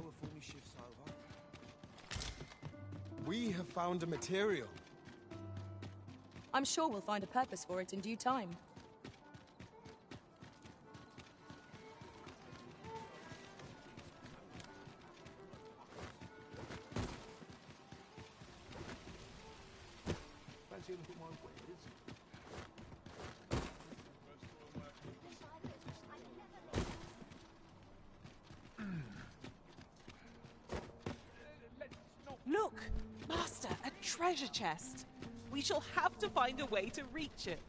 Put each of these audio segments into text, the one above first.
before my shift's over. We have found a material. I'm sure we'll find a purpose for it in due time. Fancy a look at my wares? Look! Master, a treasure chest! We shall have to find a way to reach it.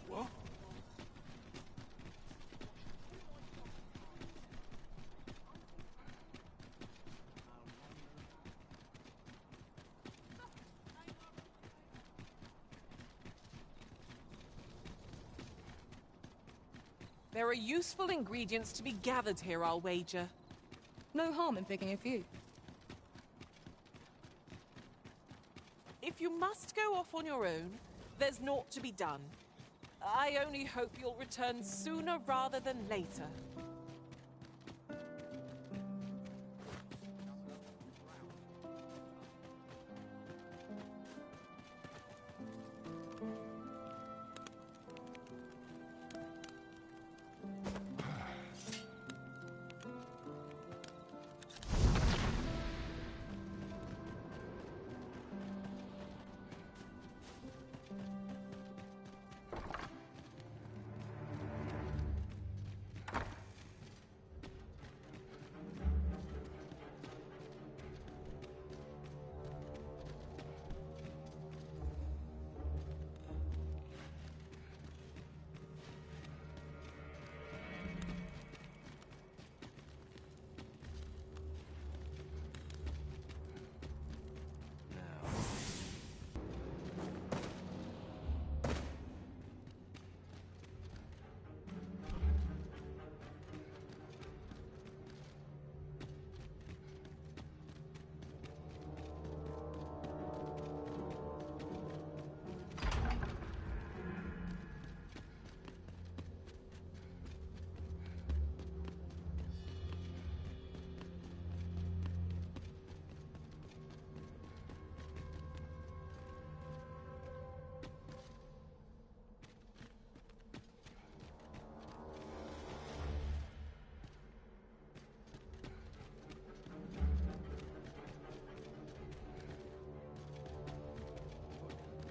What? There are useful ingredients to be gathered here, I'll wager. No harm in picking a few. If you must go off on your own, there's naught to be done. I only hope you'll return sooner rather than later.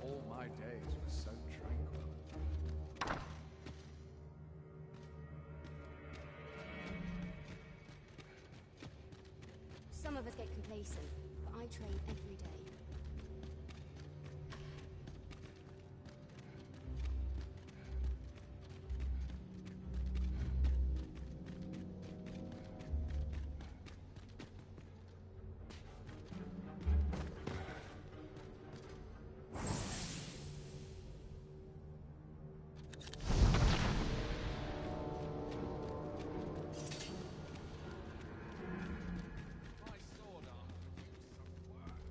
All my days were so tranquil. Some of us get complacent, but I train every day. My sword arm could use some work.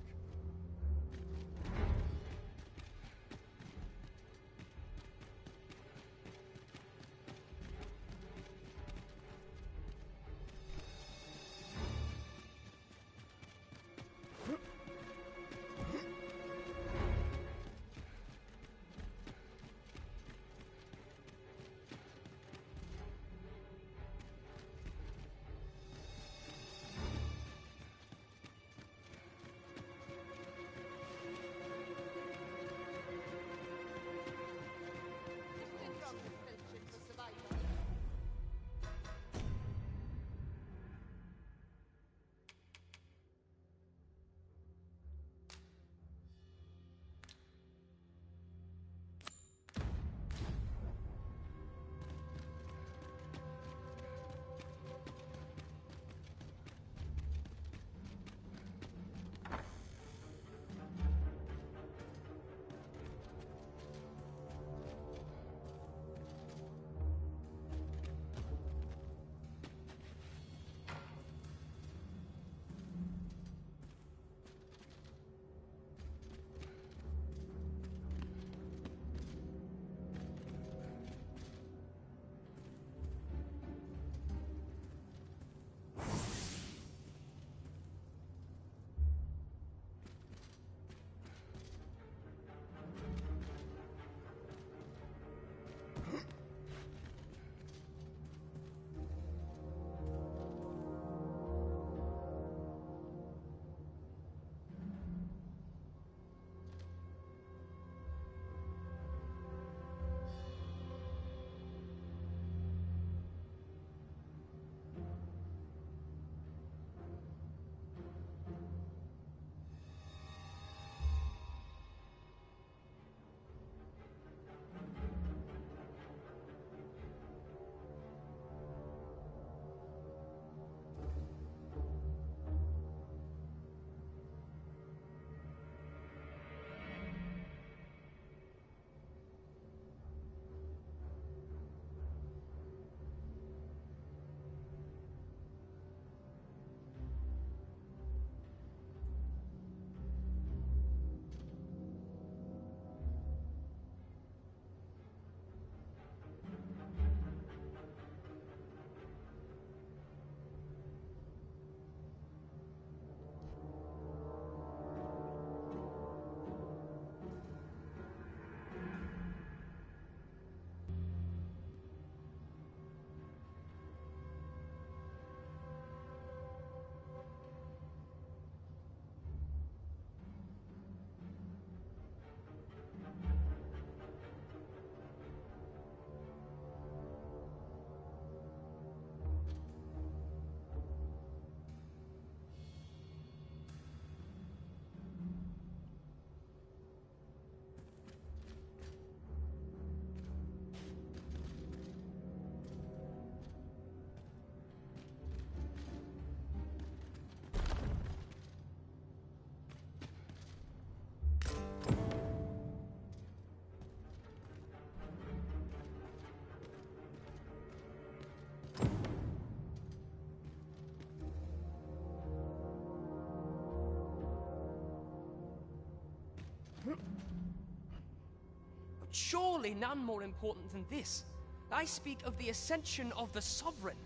Surely none more important than this. I speak of the ascension of the Sovereign.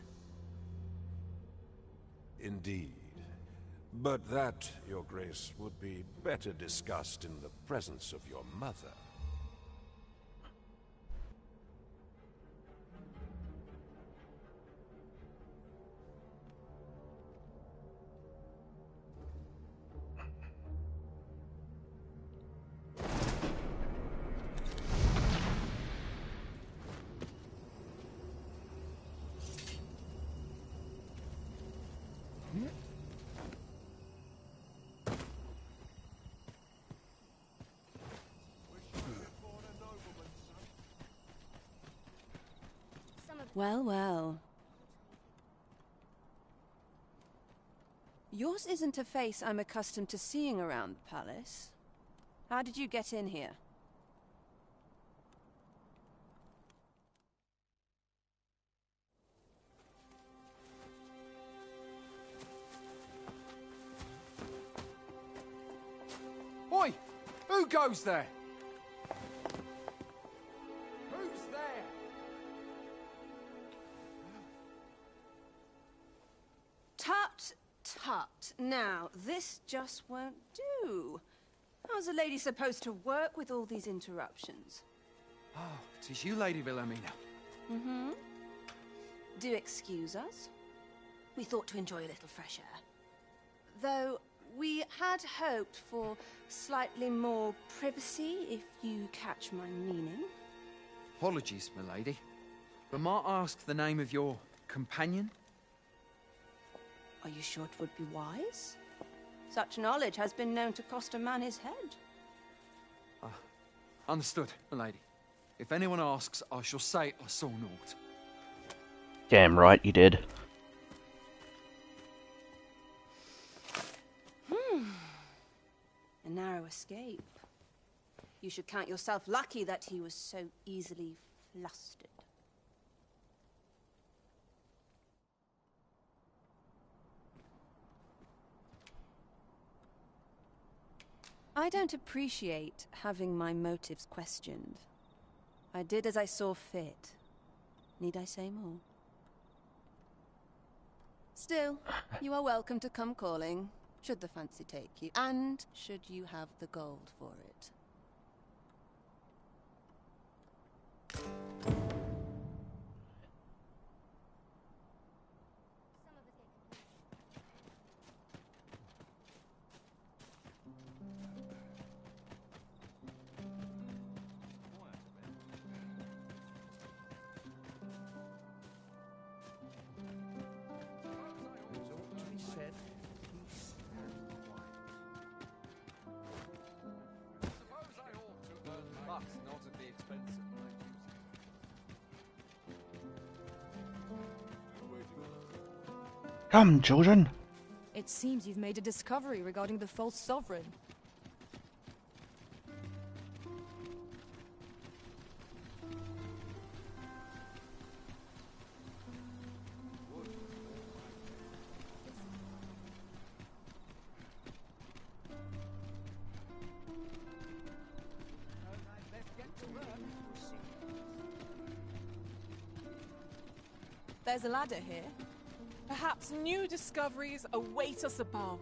Indeed. But that, Your Grace, would be better discussed in the presence of your mother. Well, well. Yours isn't a face I'm accustomed to seeing around the palace. How did you get in here? Oi! Who goes there? Who's there? Tut, tut. Now, this just won't do. How's a lady supposed to work with all these interruptions? Oh, 'tis you, Lady Wilhelmina. Mm-hmm. Do excuse us. We thought to enjoy a little fresh air. Though we had hoped for slightly more privacy, if you catch my meaning. Apologies, my lady. But might I ask the name of your companion? Are you sure it would be wise? Such knowledge has been known to cost a man his head. Understood, my lady. If anyone asks, I shall say I saw naught. Damn right you did. A narrow escape. You should count yourself lucky that he was so easily flustered. I don't appreciate having my motives questioned. I did as I saw fit. Need I say more? Still, you are welcome to come calling, should the fancy take you, and should you have the gold for it. Come, children. It seems you've made a discovery regarding the false sovereign. There's a ladder here. Perhaps new discoveries await us above.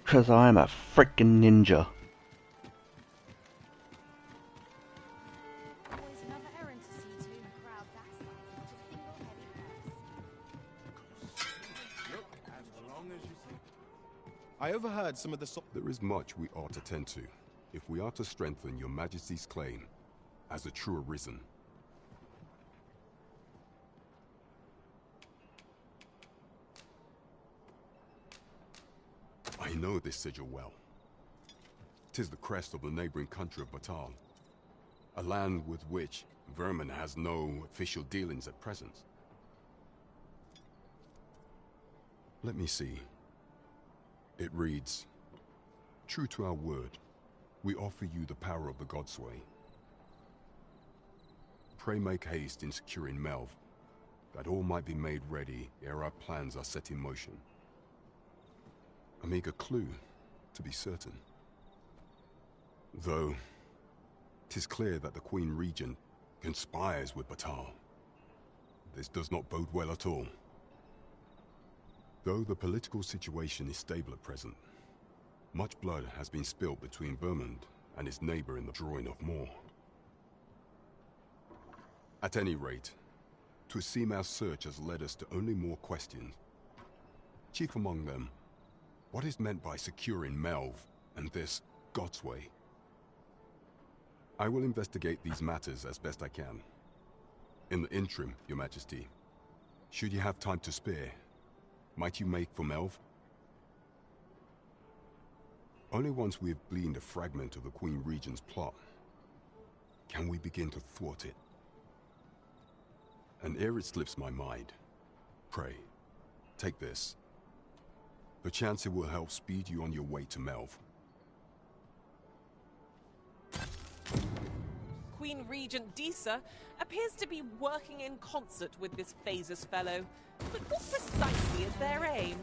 Because I'm a freaking ninja. Always another errand to see to in a crowd that size, not a single heavy purse. I overheard some of the There is much we ought to tend to, if we are to strengthen your Majesty's claim as a true arisen. I know this sigil well. 'Tis the crest of the neighboring country of Batal, a land with which Vermin has no official dealings at present. Let me see. It reads, "True to our word, we offer you the power of the Godsway. Pray make haste in securing Melv, that all might be made ready ere our plans are set in motion." A meager clue, to be certain. Though, 'tis clear that the Queen Regent conspires with Batal. This does not bode well at all. Though the political situation is stable at present, much blood has been spilt between Vermund and his neighbor in the drawing of more. At any rate, 'twould seem our search has led us to only more questions. Chief among them, what is meant by securing Melv and this Godsway? I will investigate these matters as best I can. In the interim, Your Majesty, should you have time to spare, might you make for Melv? Only once we have gleaned a fragment of the Queen Regent's plot can we begin to thwart it. And ere it slips my mind, pray, take this. Perchance it will help speed you on your way to Melv. Queen Regent Disa appears to be working in concert with this Phasus fellow. But what precisely is their aim?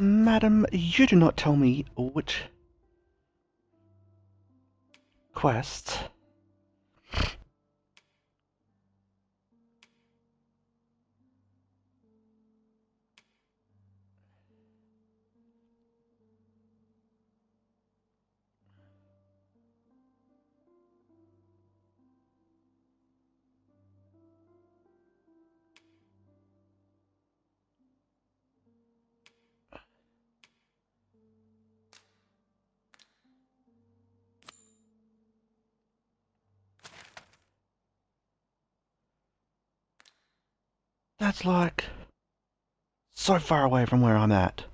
Madam, you do not tell me which quests. That's like so far away from where I'm at.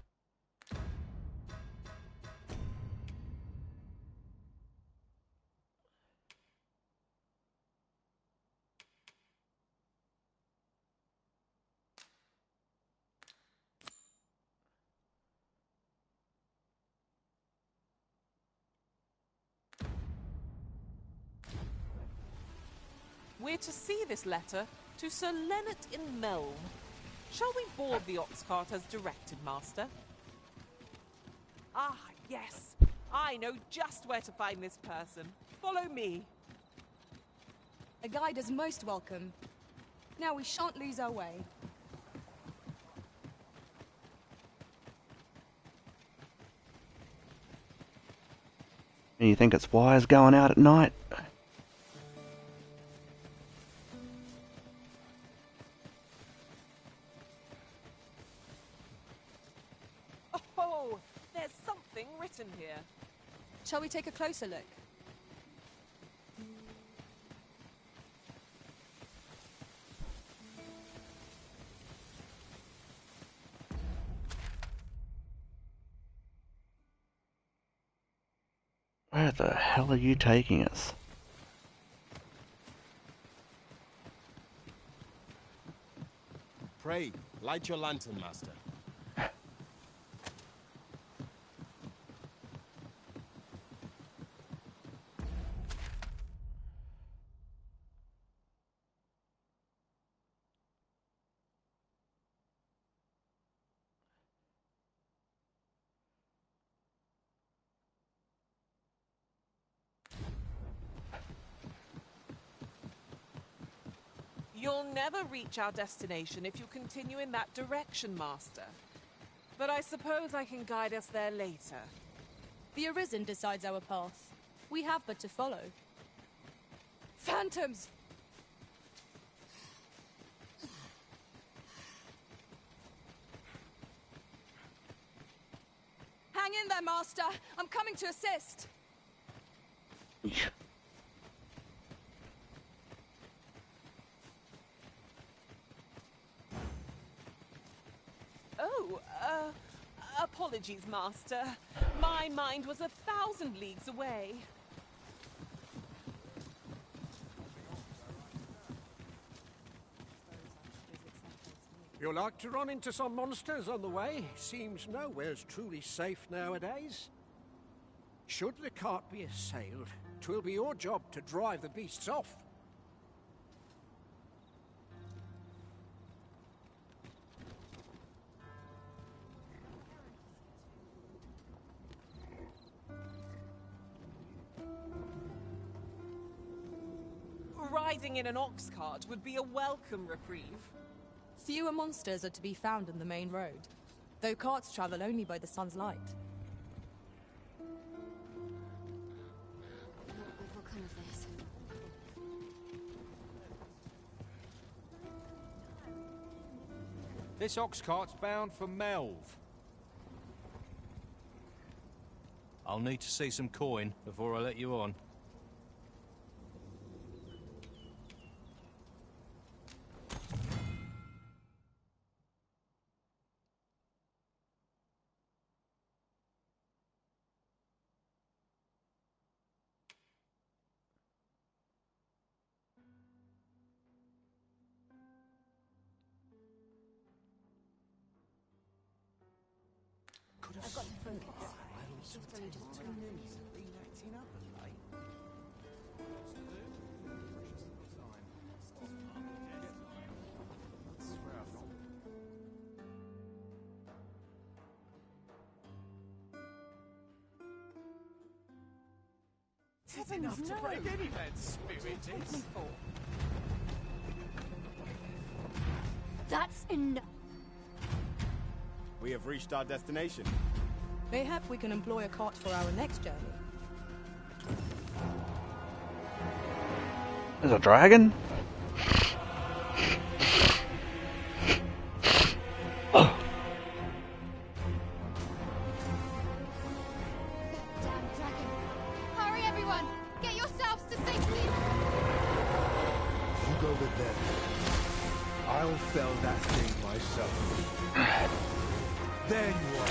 We're to see this letter to Sir Leonard in Melm. Shall we board the ox cart as directed, Master? Ah, yes. I know just where to find this person. Follow me. A guide is most welcome. Now we shan't lose our way. You think it's wise going out at night? Oh, there's something written here. Shall we take a closer look? Where the hell are you taking us? Pray, light your lantern, Master. You'll never reach our destination if you continue in that direction, Master. But I suppose I can guide us there later. The Arisen decides our path. We have but to follow. Phantoms! Hang in there, Master! I'm coming to assist! Oh, apologies, Master. My mind was 1,000 leagues away. You like to run into some monsters on the way? Seems nowhere's truly safe nowadays. Should the cart be assailed, 'twill be your job to drive the beasts off. Riding in an ox cart would be a welcome reprieve. Fewer monsters are to be found in the main road, though carts travel only by the sun's light. What will come of this? This ox cart's bound for Melv. I'll need to see some coin before I let you on. I've got the focus. She's probably just It's enough to break any man's spirit. That's enough. We have reached our destination. Mayhap we can employ a cart for our next journey. There's a dragon? Damn dragon. Hurry, everyone! Get yourselves to safety! You go with them. I'll fell that thing myself. There you are.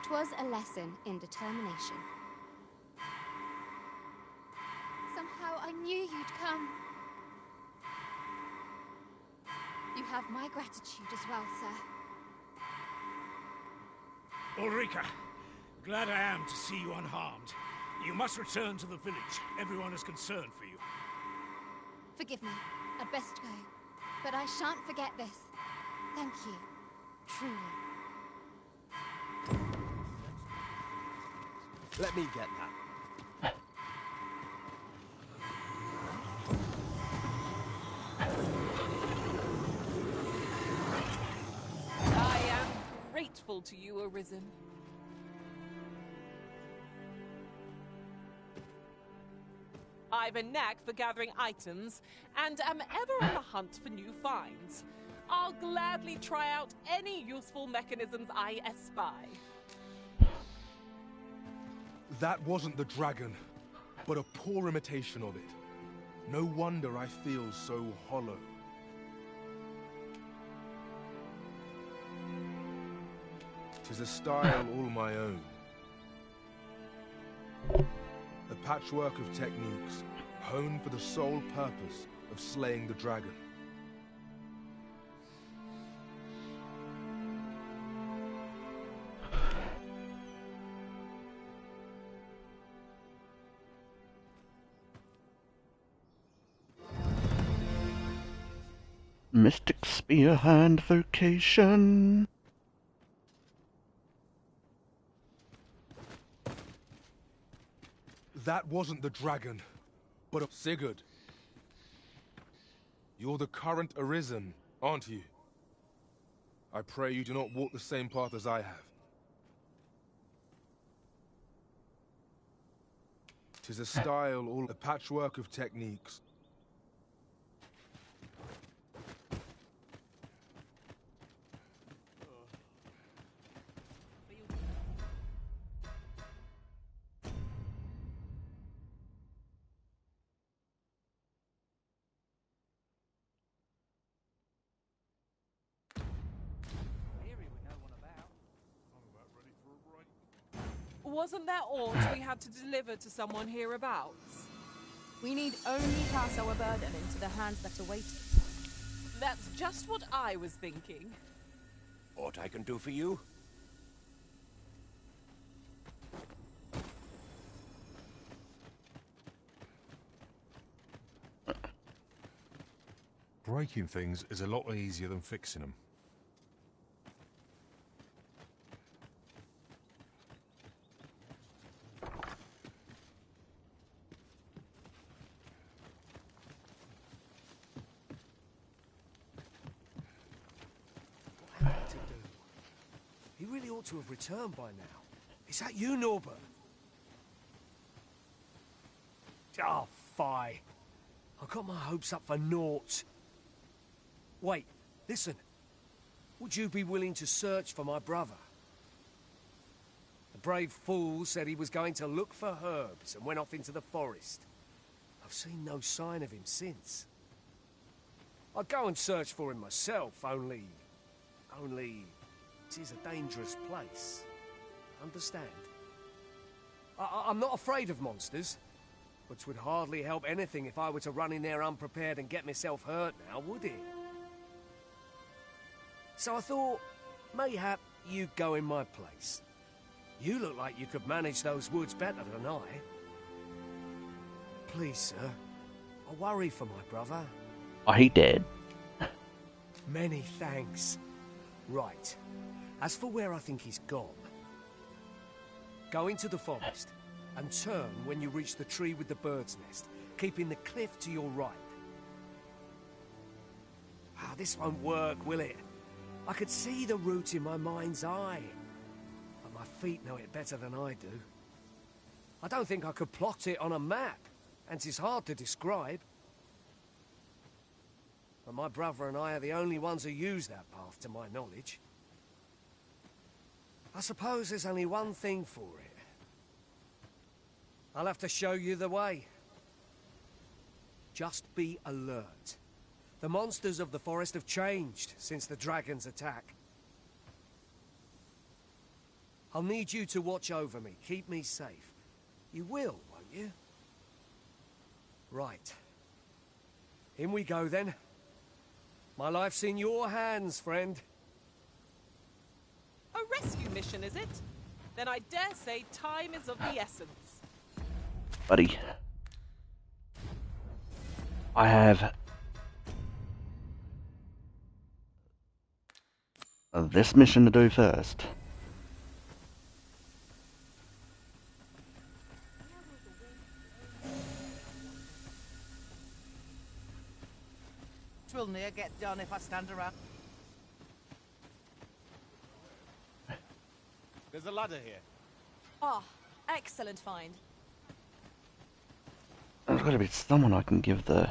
'Twas a lesson in determination. Somehow I knew you'd come. You have my gratitude as well, sir. Ulrika, glad I am to see you unharmed. You must return to the village. Everyone is concerned for you. Forgive me. I'd best go. But I shan't forget this. Thank you. Truly. Let me get that. I am grateful to you, Arisen. I've a knack for gathering items, and am ever on the hunt for new finds. I'll gladly try out any useful mechanisms I espy. That wasn't the dragon, but a poor imitation of it. No wonder I feel so hollow. Tis a style all my own. A patchwork of techniques, honed for the sole purpose of slaying the dragon. Mystic Spear Hand Vocation. That wasn't the dragon, but a Sigurd. You're the current Arisen, aren't you? I pray you do not walk the same path as I have. 'Tis a style, all a patchwork of techniques. Wasn't there aught we had to deliver to someone hereabouts? We need only pass our burden into the hands that await it. That's just what I was thinking. Aught I can do for you? Breaking things is a lot easier than fixing them. He really ought to have returned by now. Is that you, Norbert? Oh, fie. I got my hopes up for naught. Wait, listen. Would you be willing to search for my brother? The brave fool said he was going to look for herbs and went off into the forest. I've seen no sign of him since. I'd go and search for him myself, only... It is a dangerous place. Understand? I'm not afraid of monsters, but 'twould hardly help anything if I were to run in there unprepared and get myself hurt now, would it? So I thought, mayhap you'd go in my place. You look like you could manage those woods better than I. Please, sir. I worry for my brother. Oh, he dead. Many thanks. Right. As for where I think he's gone, go into the forest and turn when you reach the tree with the bird's nest, keeping the cliff to your right. Ah, this won't work, will it? I could see the route in my mind's eye, but my feet know it better than I do. I don't think I could plot it on a map, and 'tis hard to describe. But my brother and I are the only ones who use that path, to my knowledge. I suppose there's only one thing for it. I'll have to show you the way. Just be alert. The monsters of the forest have changed since the dragon's attack. I'll need you to watch over me, keep me safe. You will, won't you? Right. In we go, then. My life's in your hands, friend. A rescue mission, is it? Then I dare say time is of the essence. Buddy. I have this mission to do first. Twill near get done if I stand around. There's a ladder here. Ah, excellent find. There's got to be someone I can give the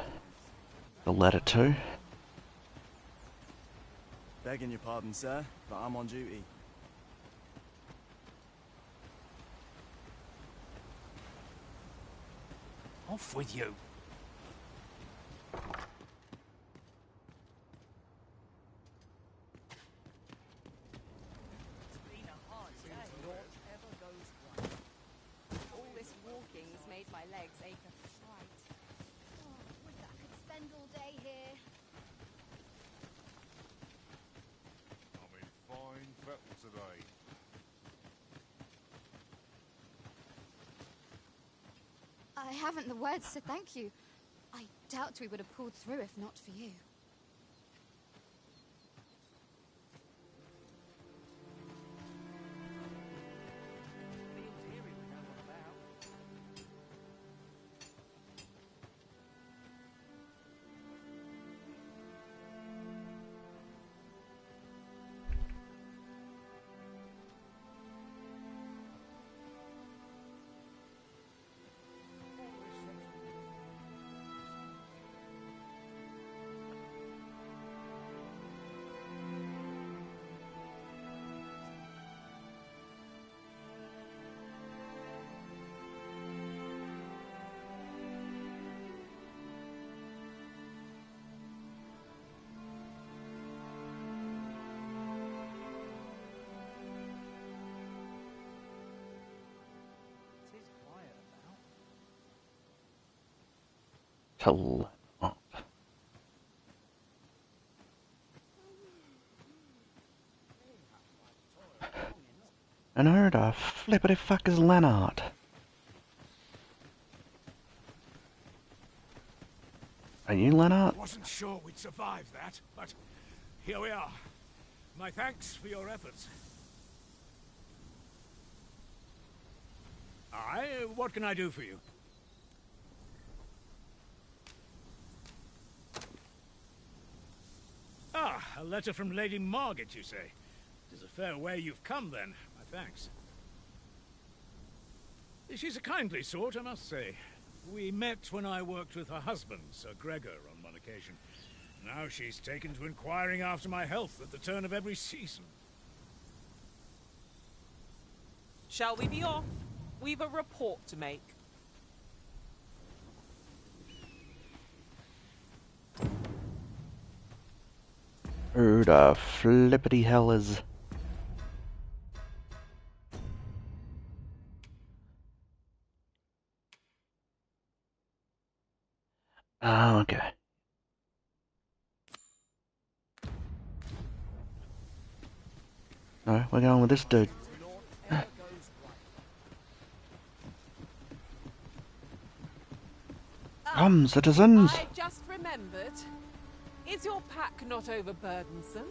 letter to. Begging your pardon, sir, but I'm on duty. Off with you. All this walking's made my legs ache of fright. Wish I could spend all day here. I'm in fine fettle today. I haven't the words to thank you. I doubt we would have pulled through if not for you. Till up. And who the flippity fuck is Leonard? Are you Leonard? Wasn't sure we'd survive that, but here we are. My thanks for your efforts. Aye, what can I do for you? Ah, a letter from Lady Margaret, you say? It is a fair way you've come, then. My thanks. She's a kindly sort, I must say. We met when I worked with her husband, Sir Gregor, on one occasion. Now she's taken to inquiring after my health at the turn of every season. Shall we be off? We've a report to make. Who the flippity hell is... Oh, okay. No, we're going with this dude. Come, citizens! I just remembered. Is your pack not overburdensome?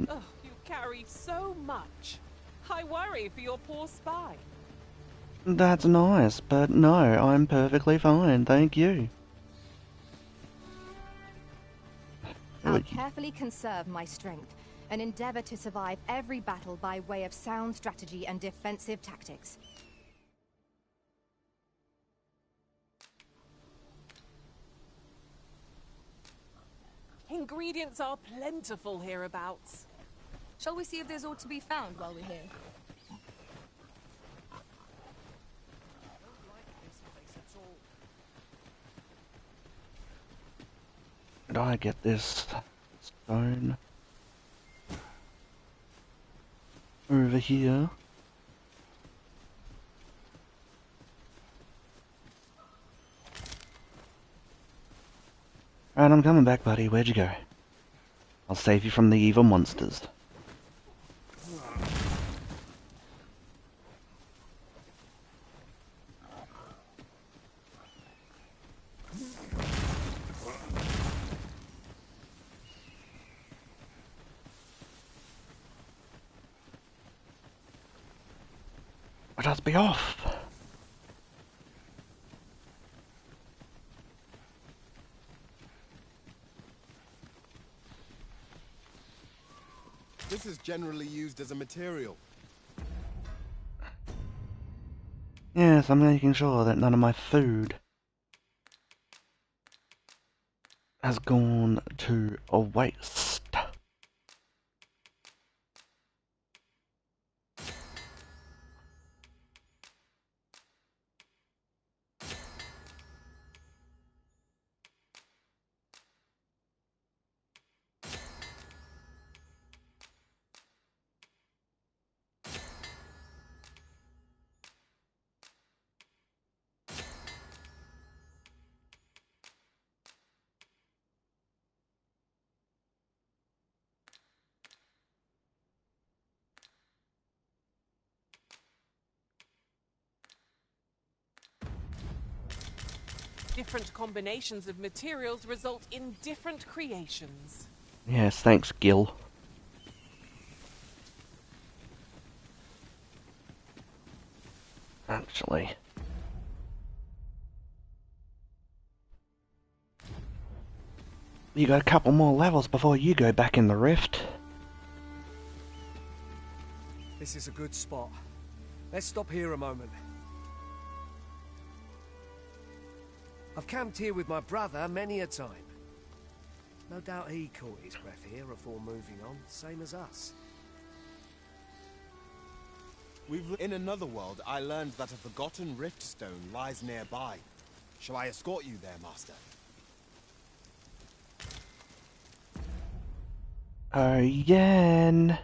Oh, you carry so much. I worry for your poor spine. That's nice, but no, I'm perfectly fine, thank you. I'll carefully conserve my strength and endeavor to survive every battle by way of sound strategy and defensive tactics. Ingredients are plentiful hereabouts. Shall we see if there's aught to be found while we're here? Did I get this stone over here? Alright, I'm coming back, buddy. Where'd you go? I'll save you from the evil monsters. Let us be off! This is generally used as a material. Yes, I'm making sure that none of my food has gone to a waste. Different combinations of materials result in different creations. Yes, thanks, Gil. Actually. You got a couple more levels before you go back in the rift. This is a good spot. Let's stop here a moment. I've camped here with my brother many a time. No doubt he caught his breath here before moving on, same as us. In another world, I learned that a forgotten rift stone lies nearby. Shall I escort you there, Master? Again.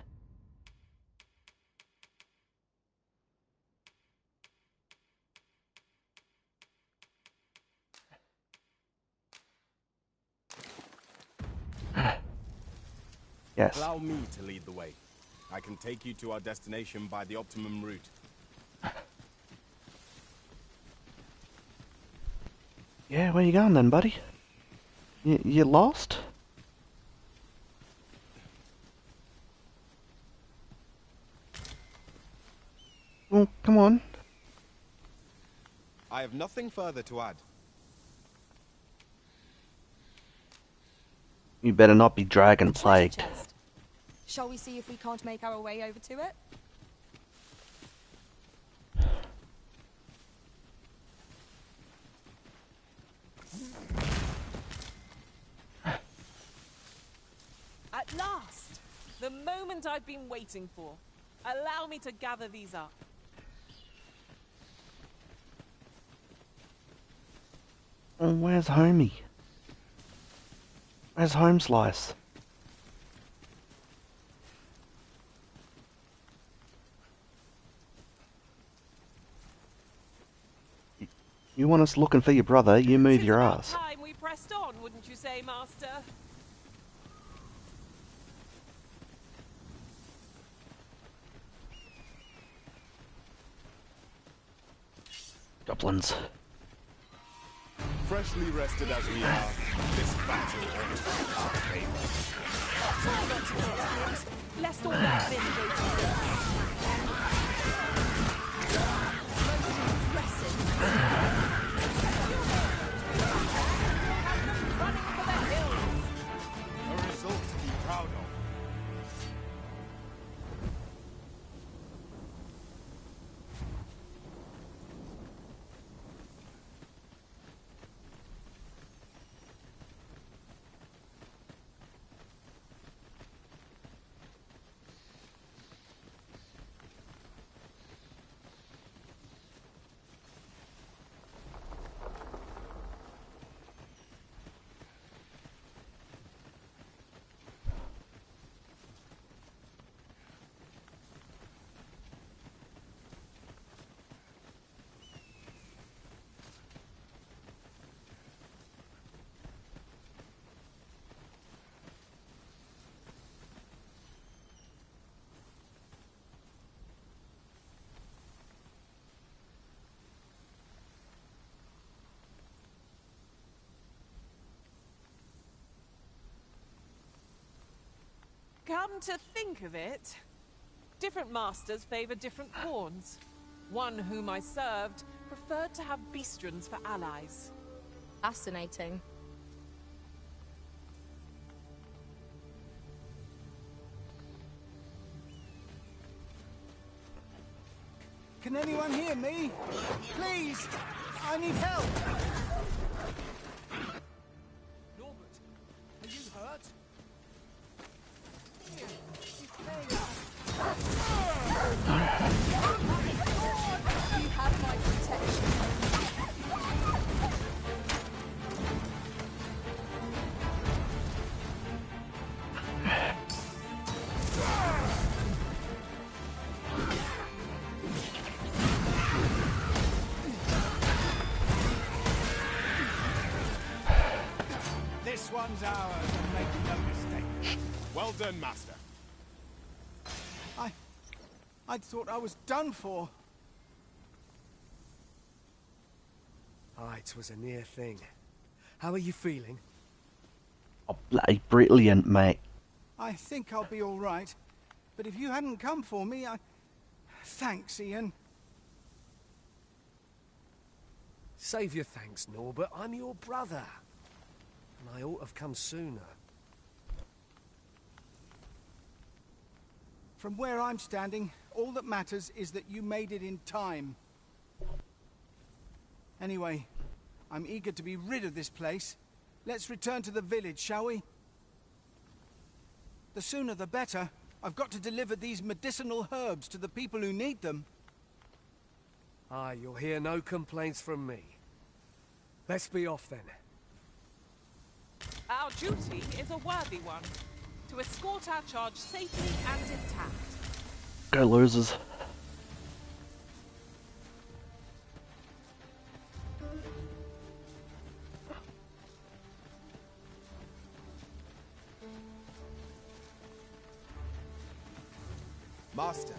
Yes. Allow me to lead the way. I can take you to our destination by the optimum route. Yeah, where you going then, buddy? You lost? Well, come on. I have nothing further to add. You better not be dragon plagued. Shall we see if we can't make our way over to it? At last! The moment I've been waiting for. Allow me to gather these up. Oh, where's Homie? Where's Home Slice? You want us looking for your brother, you move your ass. Time we pressed on, wouldn't you say, Master? Goblins. Freshly rested as we are, this battle ought to be our favor. Try not to get hit, lest all that vin go to A result to be proud of. Come to think of it, different masters favor different corns. One whom I served preferred to have beastrons for allies. Fascinating. Can anyone hear me? Please! I need help! Norbert, are you hurt? You have my protection. This one's ours, and make no mistake. Well done, Master. I thought I was done for. Ah, it was a near thing. How are you feeling? Oh, bloody brilliant, mate. I think I'll be all right. But if you hadn't come for me, Thanks, Ian. Save your thanks, Norbert. I'm your brother. And I ought to have come sooner. From where I'm standing, all that matters is that you made it in time. Anyway, I'm eager to be rid of this place. Let's return to the village, shall we? The sooner the better. I've got to deliver these medicinal herbs to the people who need them. Aye, you'll hear no complaints from me. Let's be off then. Our duty is a worthy one. To escort our charge safely and intact. Go losers. Master,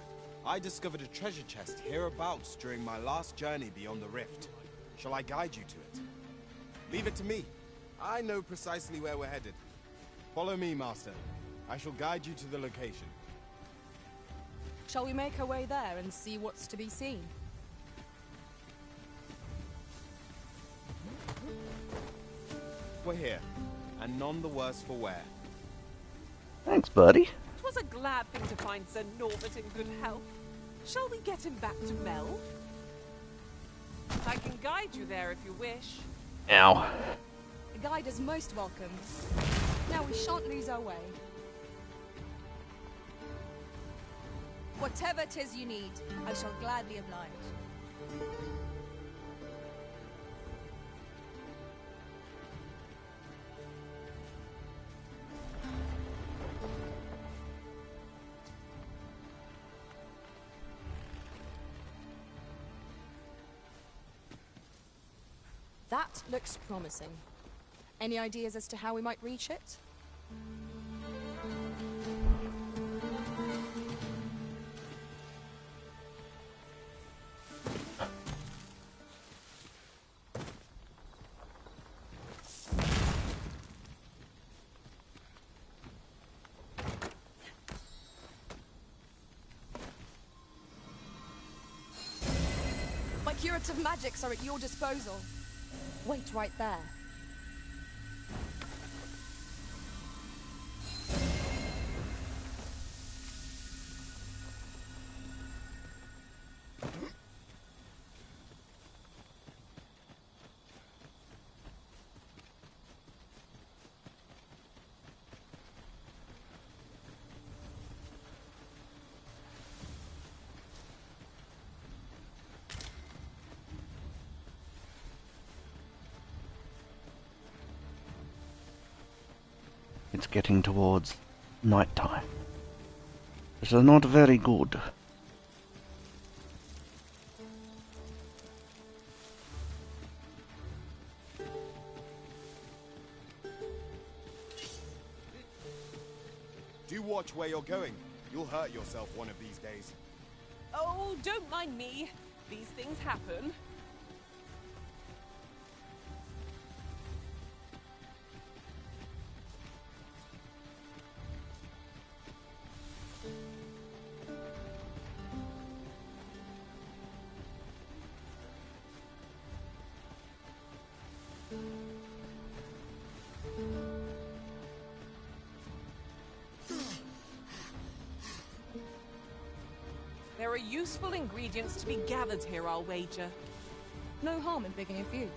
I discovered a treasure chest hereabouts during my last journey beyond the rift. Shall I guide you to it? Leave it to me. I know precisely where we're headed. Follow me, Master. I shall guide you to the location. Shall we make our way there and see what's to be seen? We're here, and none the worse for wear. Thanks, buddy. 'Twas a glad thing to find Sir Norbert in good health. Shall we get him back to Melve? I can guide you there if you wish. Ow. A guide is most welcome. Now we shan't lose our way. Whatever 'tis you need, I shall gladly oblige. That looks promising. Any ideas as to how we might reach it? My curative magics are at your disposal. Wait right there. It's getting towards night time. This is not very good. Do watch where you're going. You'll hurt yourself one of these days. Oh, don't mind me. These things happen. There are useful ingredients to be gathered here, I'll wager. No harm in picking a few.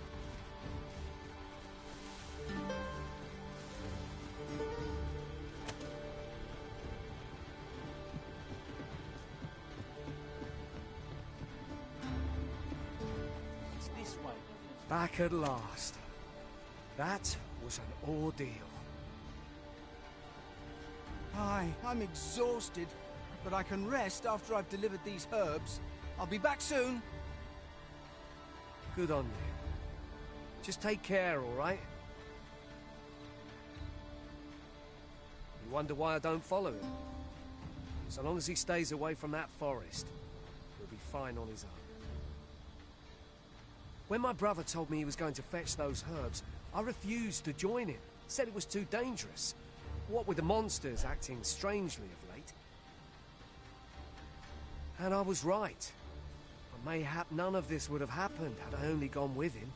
It's this way. Back at last. That was an ordeal. Aye, I'm exhausted, but I can rest after I've delivered these herbs. I'll be back soon. Good on you. Just take care, all right? You wonder why I don't follow him? So long as he stays away from that forest, he'll be fine on his own. When my brother told me he was going to fetch those herbs, I refused to join him. Said it was too dangerous. What with the monsters acting strangely of late. And I was right. But mayhap none of this would have happened had I only gone with him.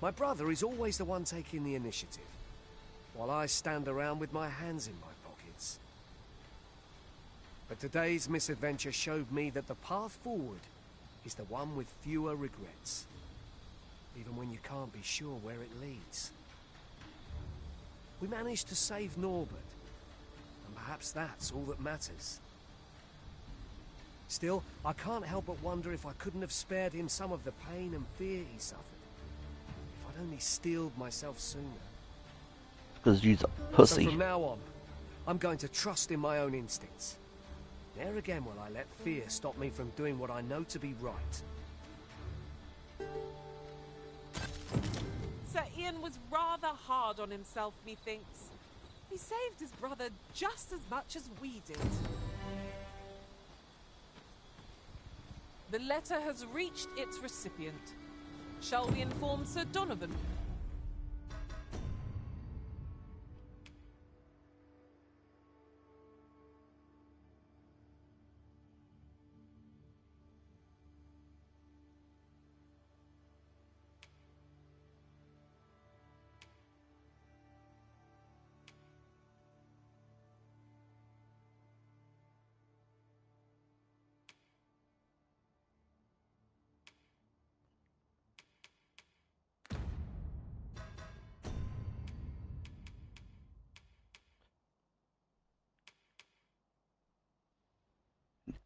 My brother is always the one taking the initiative, while I stand around with my hands in my pockets. But today's misadventure showed me that the path forward is the one with fewer regrets, even when you can't be sure where it leads. We managed to save Norbert, and perhaps that's all that matters. Still, I can't help but wonder if I couldn't have spared him some of the pain and fear he suffered. If I'd only steeled myself sooner. Because you're a pussy. So from now on, I'm going to trust in my own instincts. Ne'er again will I let fear stop me from doing what I know to be right. Sir Ian was rather hard on himself, methinks. He saved his brother just as much as we did. The letter has reached its recipient. Shall we inform Sir Donovan?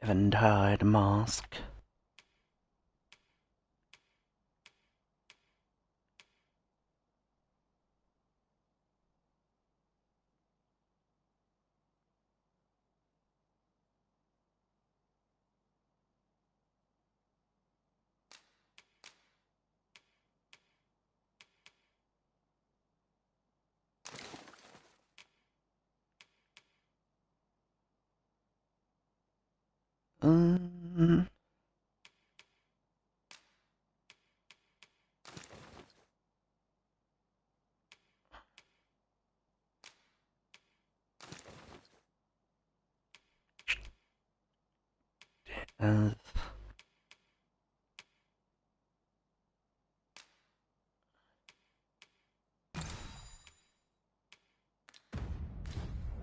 Eventide mask.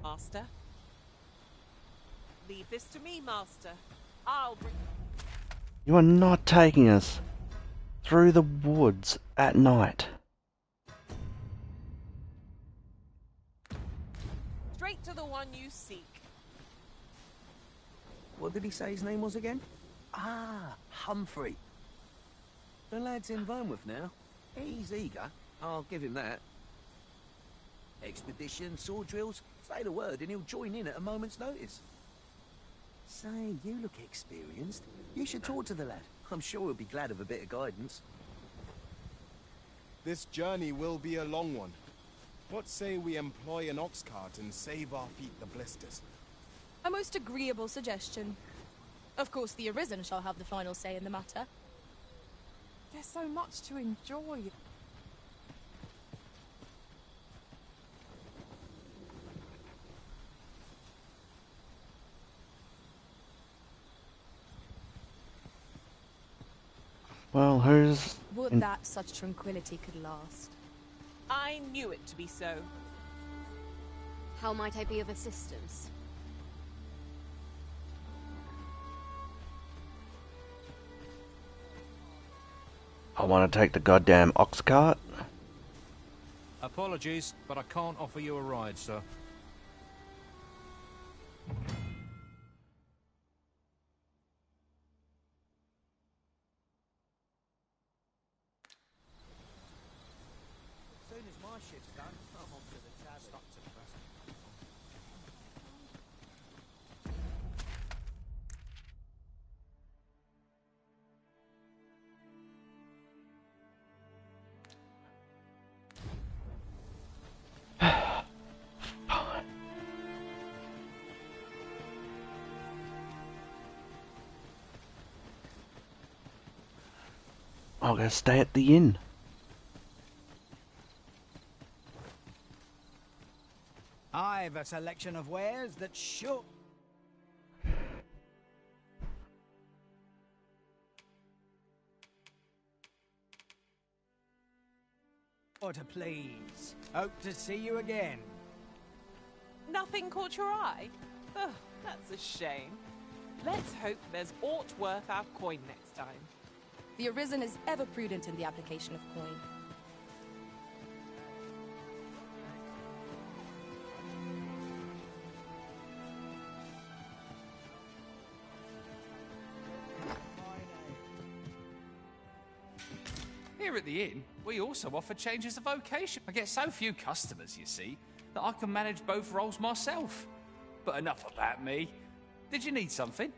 Master. Leave this to me, Master. I'll bring... You are not taking us through the woods at night. Straight to the one you seek. What did he say his name was again? Ah, Humphrey. The lad's in Vermouth now. He's eager, I'll give him that. Expedition, sword drills, say the word and he'll join in at a moment's notice. Say, you look experienced. You should talk to the lad. I'm sure he'll be glad of a bit of guidance. This journey will be a long one. What say we employ an ox cart and save our feet the blisters? A most agreeable suggestion. Of course, the Arisen shall have the final say in the matter. There's so much to enjoy. Well, who's... Would that such tranquility could last. I knew it to be so. How might I be of assistance? I want to take the goddamn ox cart. Apologies, but I can't offer you a ride, sir. As soon as my shift's done, I'm off to the tavern. I'll go stay at the inn. I've a selection of wares that sure... Or to please. Hope to see you again. Nothing caught your eye? Oh, that's a shame. Let's hope there's aught worth our coin next time. The Arisen is ever prudent in the application of coin. Here at the inn, we also offer changes of vocation. I get so few customers, you see, that I can manage both roles myself. But enough about me. Did you need something?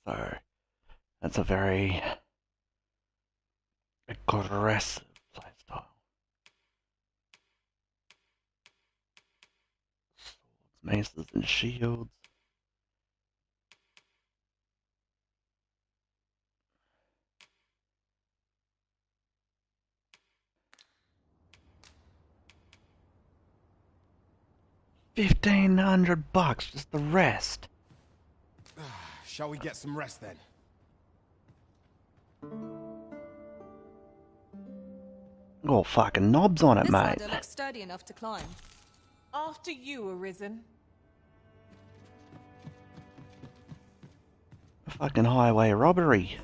So that's a very aggressive playstyle. Swords, maces, and shields. $1,500, just the rest. Shall we get some rest then? Oh, fucking knobs on it, This mate. ladder looks sturdy enough to climb. After you, Arisen. Fucking highway robbery.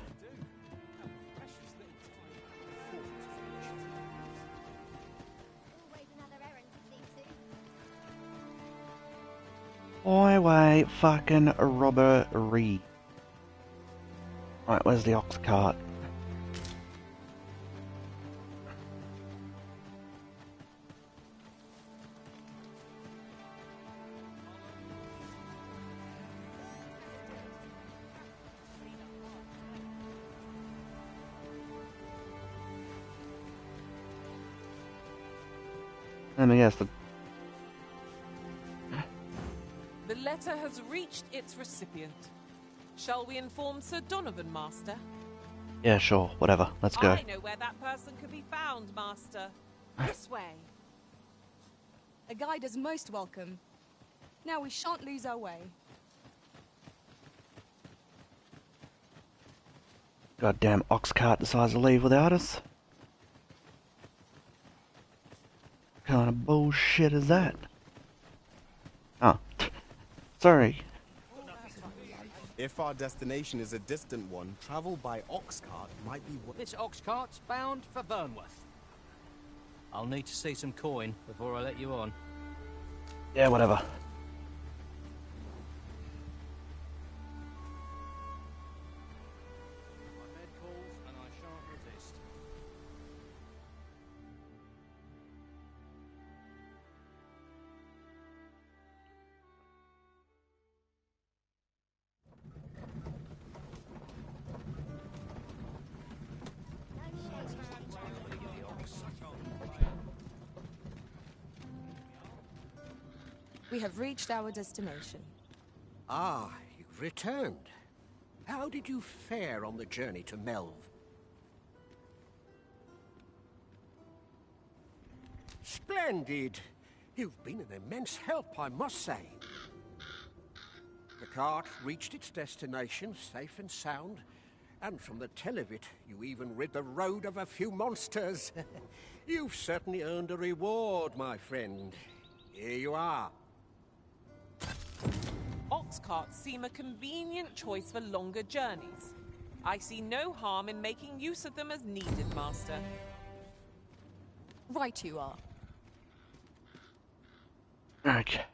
Highway fucking robbery. Right, where's the ox cart? Let me guess, the letter has reached its recipient. Shall we inform Sir Donovan, Master? yeah, sure, whatever. Let's go. I know where that person could be found, Master. This way. A guide is most welcome. Now we shan't lose our way. Goddamn ox cart decides to leave without us. What kind of bullshit is that? Oh, sorry. If our destination is a distant one, travel by ox cart might be... This ox cart's bound for Burnworth. I'll need to see some coin before I let you on. Yeah, whatever. We have reached our destination. Ah, you've returned. How did you fare on the journey to Melv? Splendid. You've been an immense help, I must say. The cart reached its destination safe and sound, and from the tell of it, you even rid the road of a few monsters. You've certainly earned a reward, my friend. Here you are. Ox carts seem a convenient choice for longer journeys. I see no harm in making use of them as needed, Master. Right you are. Okay.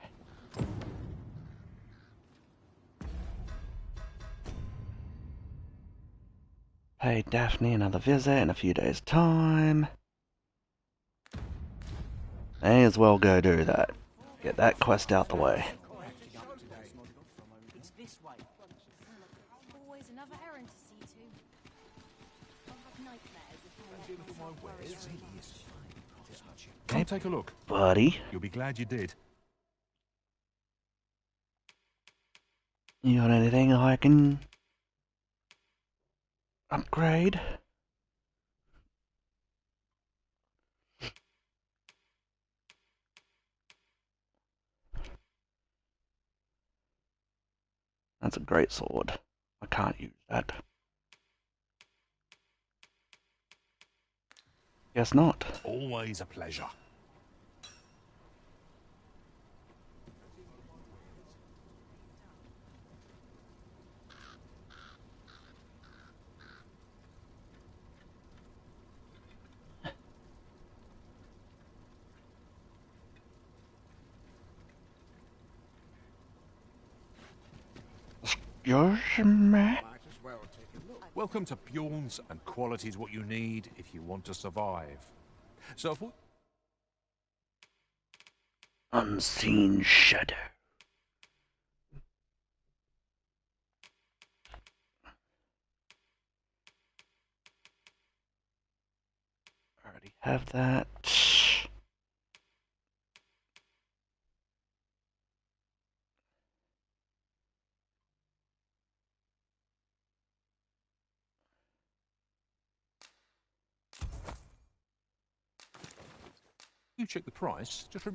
Pay Daphne another visit in a few days' time. May as well go do that. Get that quest out the way. Always another errand to see to. I'll have nightmares if I let myself worry. Come take a look. Buddy. You'll be glad you did. You got anything I can upgrade? That's a great sword. I can't use that. Guess not. Always a pleasure. Welcome to Bjorn's, and quality is what you need if you want to survive. So if we... Unseen shadow. Already have that. You check the price, just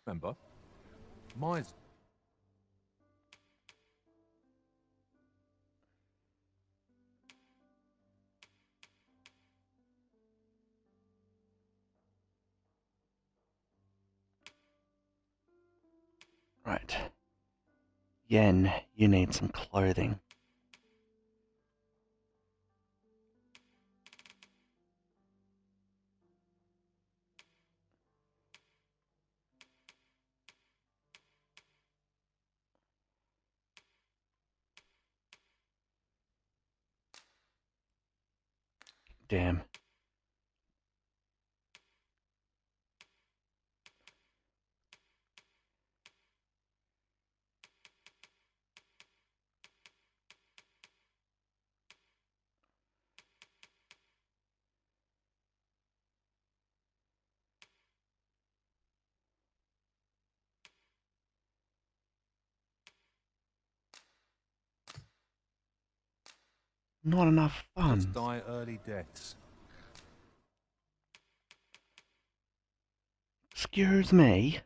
remember, mine's... Right. Yen, you need some clothing. Damn. Not enough Just funds. die early deaths. Excuse me.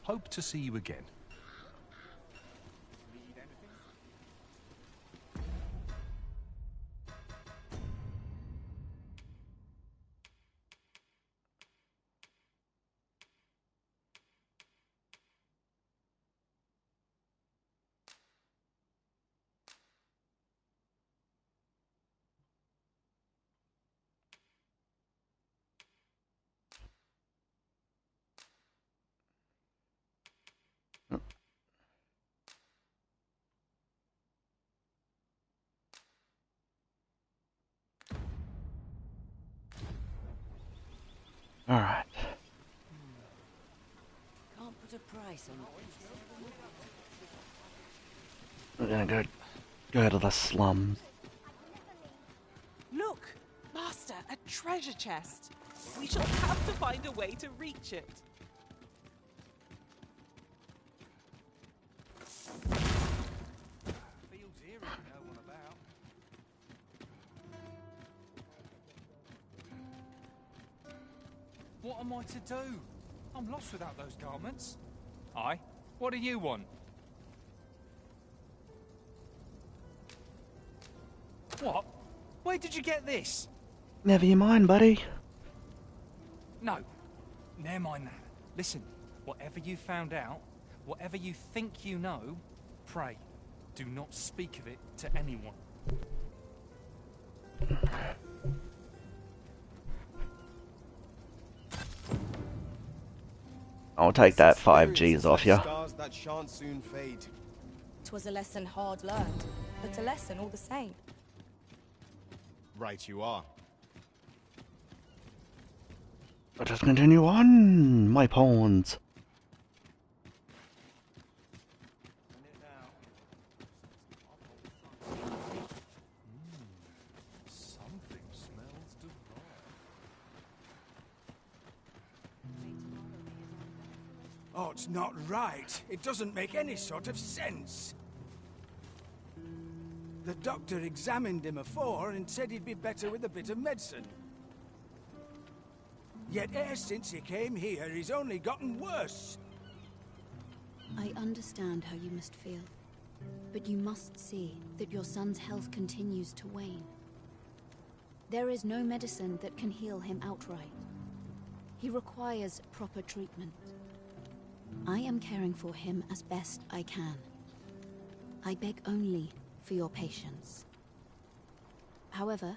Hope to see you again. All right. Can't put a price on We're gonna go to the slums. Look, Master, a treasure chest. We shall have to find a way to reach it. Fields here if no one about. What am I to do? I'm lost without those garments. Aye? What do you want? What? Where did you get this? Never you mind, buddy. No. Never mind that. Listen, whatever you found out, whatever you think you know, pray, do not speak of it to anyone. I'll take that 5 G's off you. Scars that shan't soon fade. 'Twas a lesson hard learned, but a lesson all the same. Right you are. Let us continue on, my pawns. Something smells divine. Oh, it's not right. It doesn't make any sort of sense. The doctor examined him afore and said he'd be better with a bit of medicine. Yet ever since he came here, he's only gotten worse. I understand how you must feel, but you must see that your son's health continues to wane. There is no medicine that can heal him outright. He requires proper treatment. I am caring for him as best I can. I beg only for your patience. However,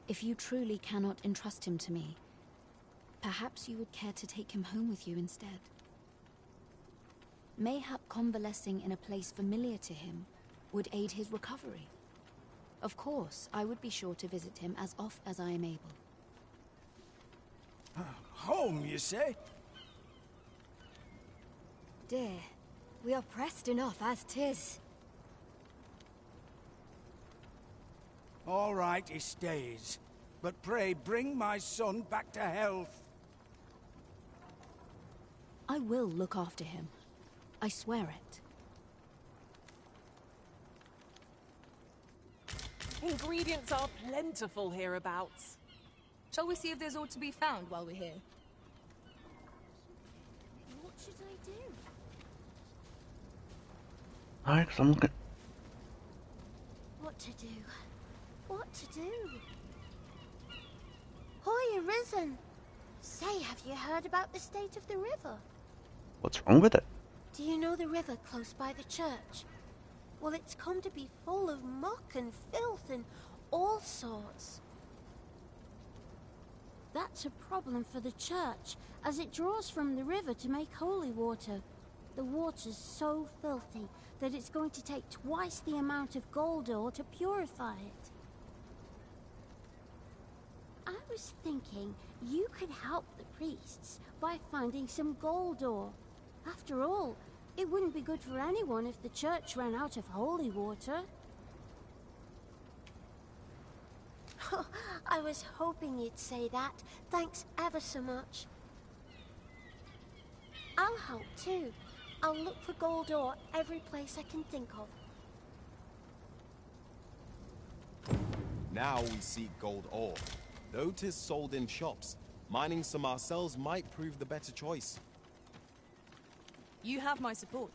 if you truly cannot entrust him to me, perhaps you would care to take him home with you instead. Mayhap convalescing in a place familiar to him would aid his recovery. Of course, I would be sure to visit him as oft as I am able. Home, you say? Dear, we are pressed enough as 'tis. All right, he stays. But pray bring my son back to health. I will look after him. I swear it. Ingredients are plentiful hereabouts. Shall we see if there's aught to be found while we're here? What should I do? Alright, so I'm looking. What to do? What to do? Hoy, Arisen! Say, have you heard about the state of the river? What's wrong with it? Do you know the river close by the church? Well, it's come to be full of muck and filth and all sorts. That's a problem for the church, as it draws from the river to make holy water. The water's so filthy that it's going to take twice the amount of gold ore to purify it. I was thinking you could help the priests by finding some gold ore. After all, it wouldn't be good for anyone if the church ran out of holy water. I was hoping you'd say that. Thanks ever so much. I'll help too. I'll look for gold ore every place I can think of. Now we seek gold ore. Though 'tis sold in shops, mining some ourselves might prove the better choice. You have my support.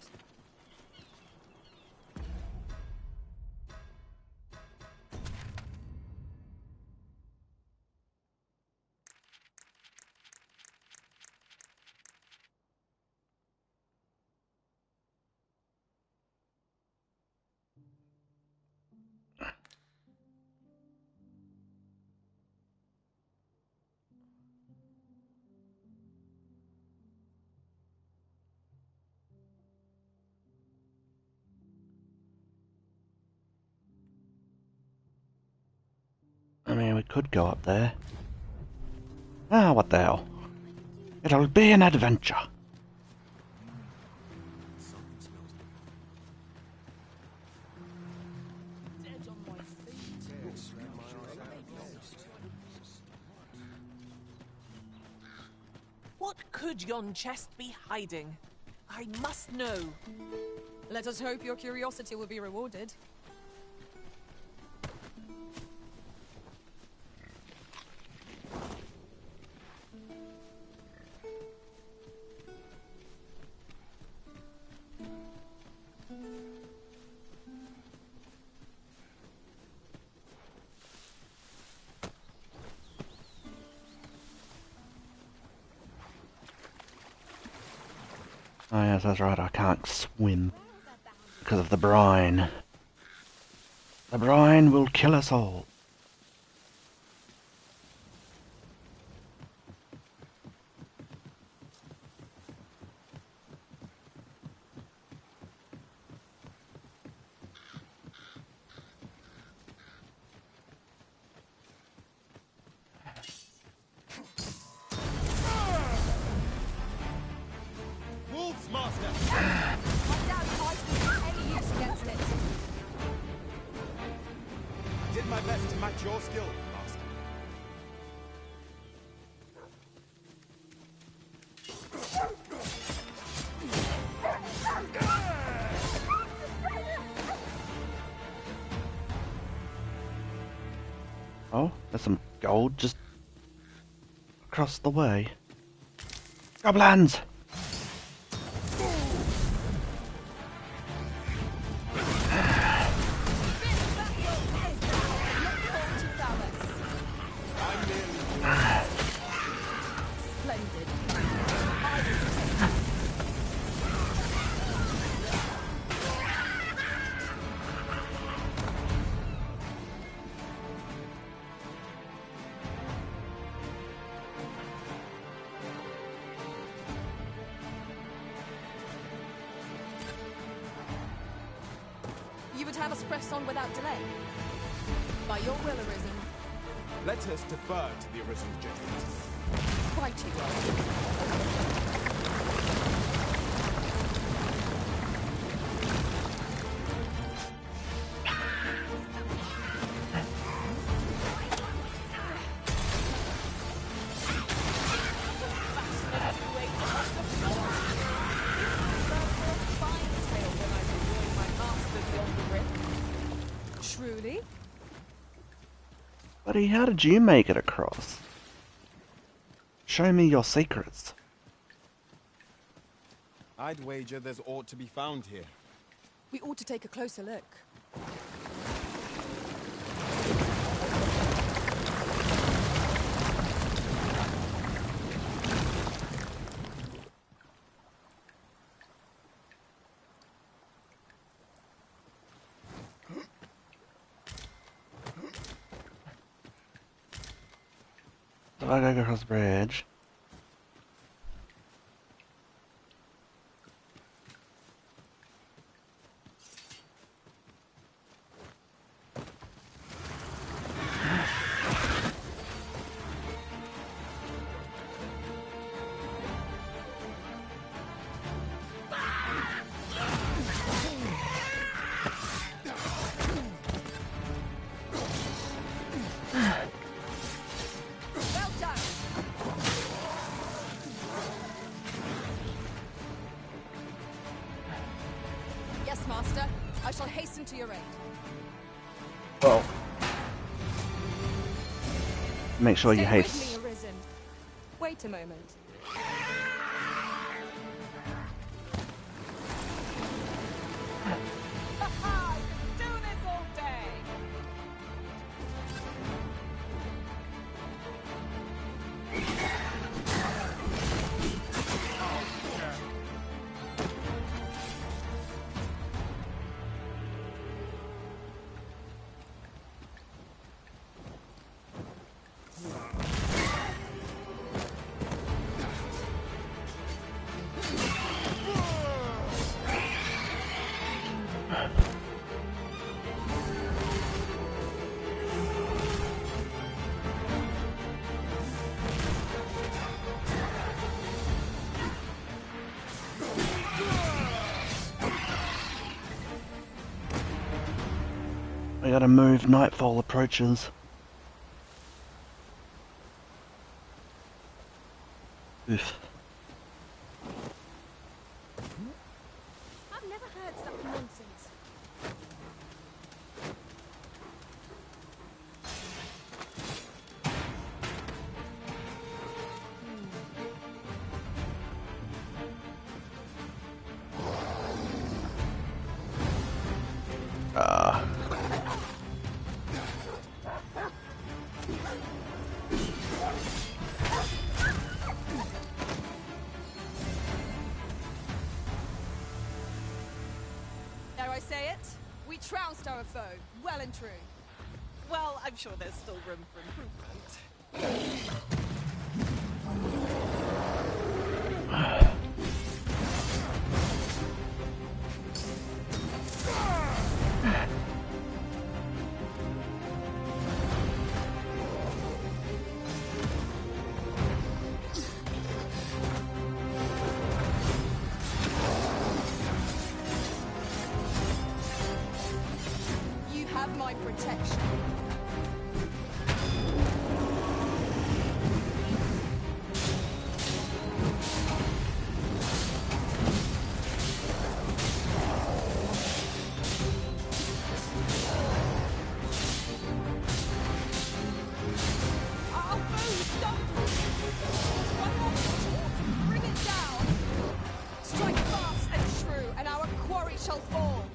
I mean, we could go up there. Ah, what the hell. It'll be an adventure. What could yon chest be hiding? I must know. Let us hope your curiosity will be rewarded. Oh yes, that's right, I can't swim because of the brine. The brine will kill us all. Did my best to match your skill, Master. Oh, there's some gold just across the way. Goblins! You would have us press on without delay? By your will, Arisen. Let us defer to the Arisen's judgment. Quite you well. Truly? Buddy, how did you make it across? Show me your secrets. I'd wager there's aught to be found here. We ought to take a closer look. I gotta go across the bridge. Well done. Yes, Master. I shall hasten to your aid. Well, make sure you Stay with haste. me, Arisen. Wait a moment. Ha-ha! I can do this all day! I gotta move, nightfall approaches. Oof. I've never heard such nonsense. Dare I say it? We trounced our foe, well and true. Well, I'm sure there's still room for improvement. You have my protection. I'll move! Don't! One more push! Bring it down! Strike fast and true, and our quarry shall fall.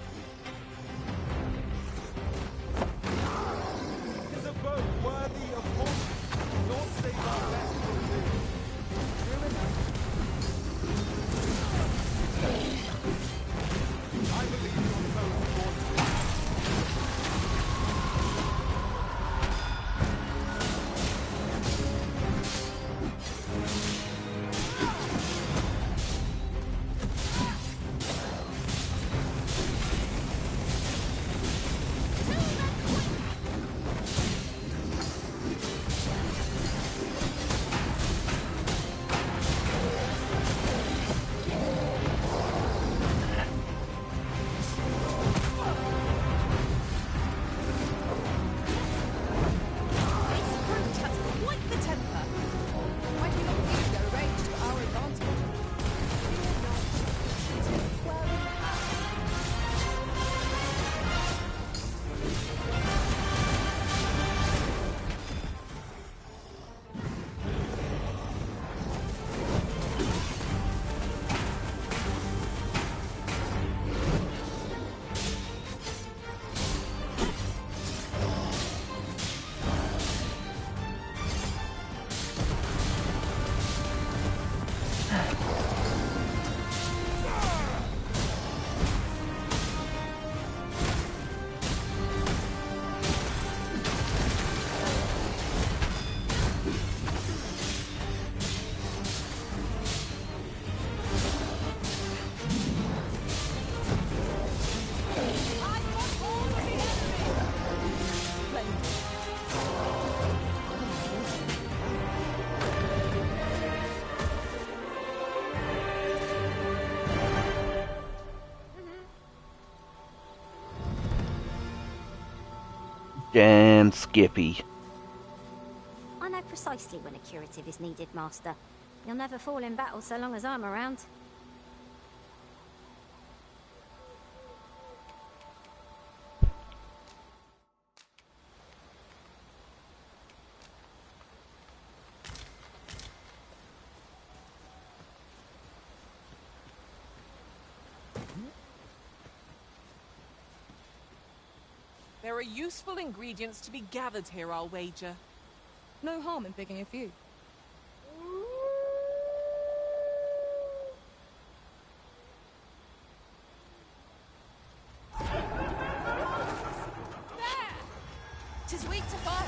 And Skippy. I know precisely when a curative is needed, Master. You'll never fall in battle so long as I'm around. There are useful ingredients to be gathered here, I'll wager. No harm in picking a few. Tis weak to fire.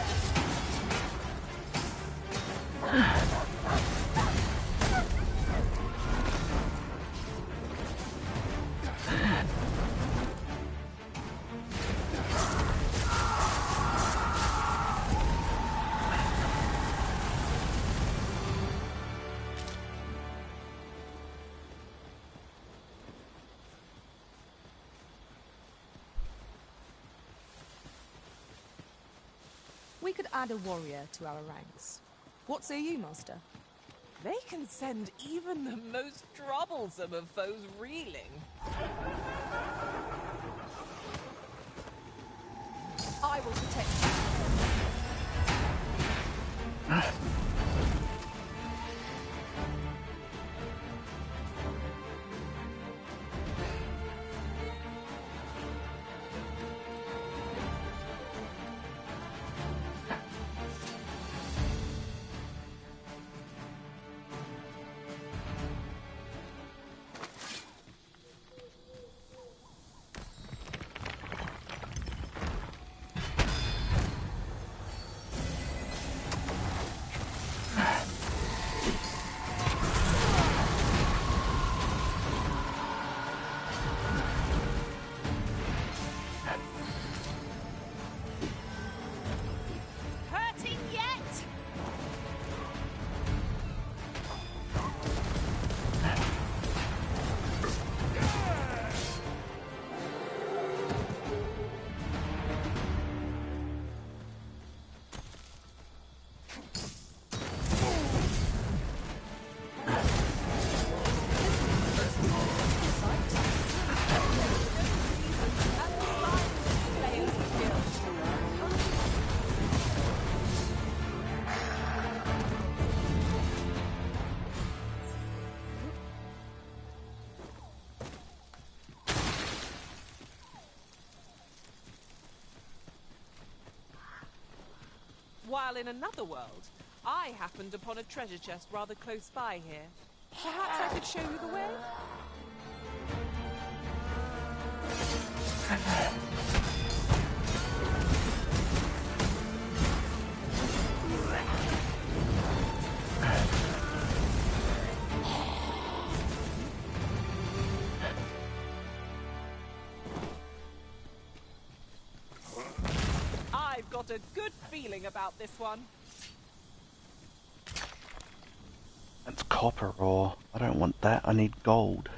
We could add a warrior to our ranks. What say you, Master? They can send even the most troublesome of foes reeling. I will protect you. While in another world, I happened upon a treasure chest rather close by here. Perhaps I could show you the way? I've got a good feeling about this one. That's copper ore. I don't want that. I need gold.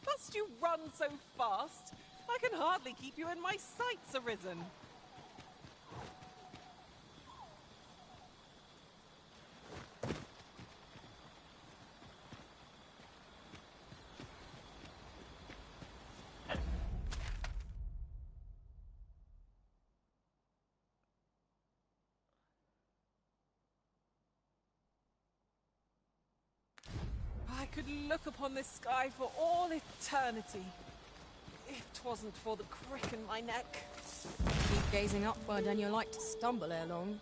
Must you run so fast? I can hardly keep you in my sights, Arisen. I could look upon this sky for all eternity, if 'twasn't for the crick in my neck. Keep gazing upward and you're like to stumble ere long.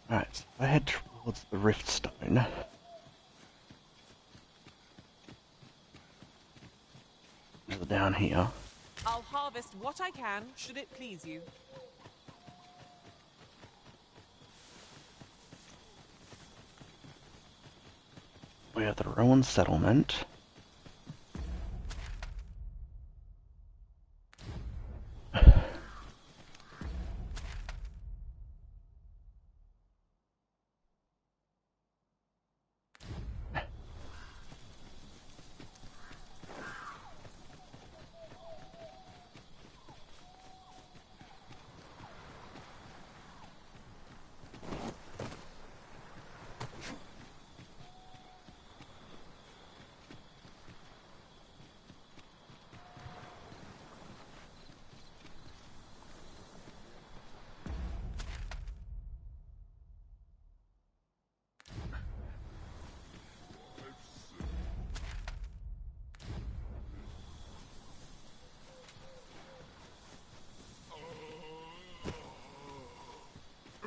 Right, so I head towards the Riftstone. Down here. I'll harvest what I can, should it please you. We have the Rowan settlement.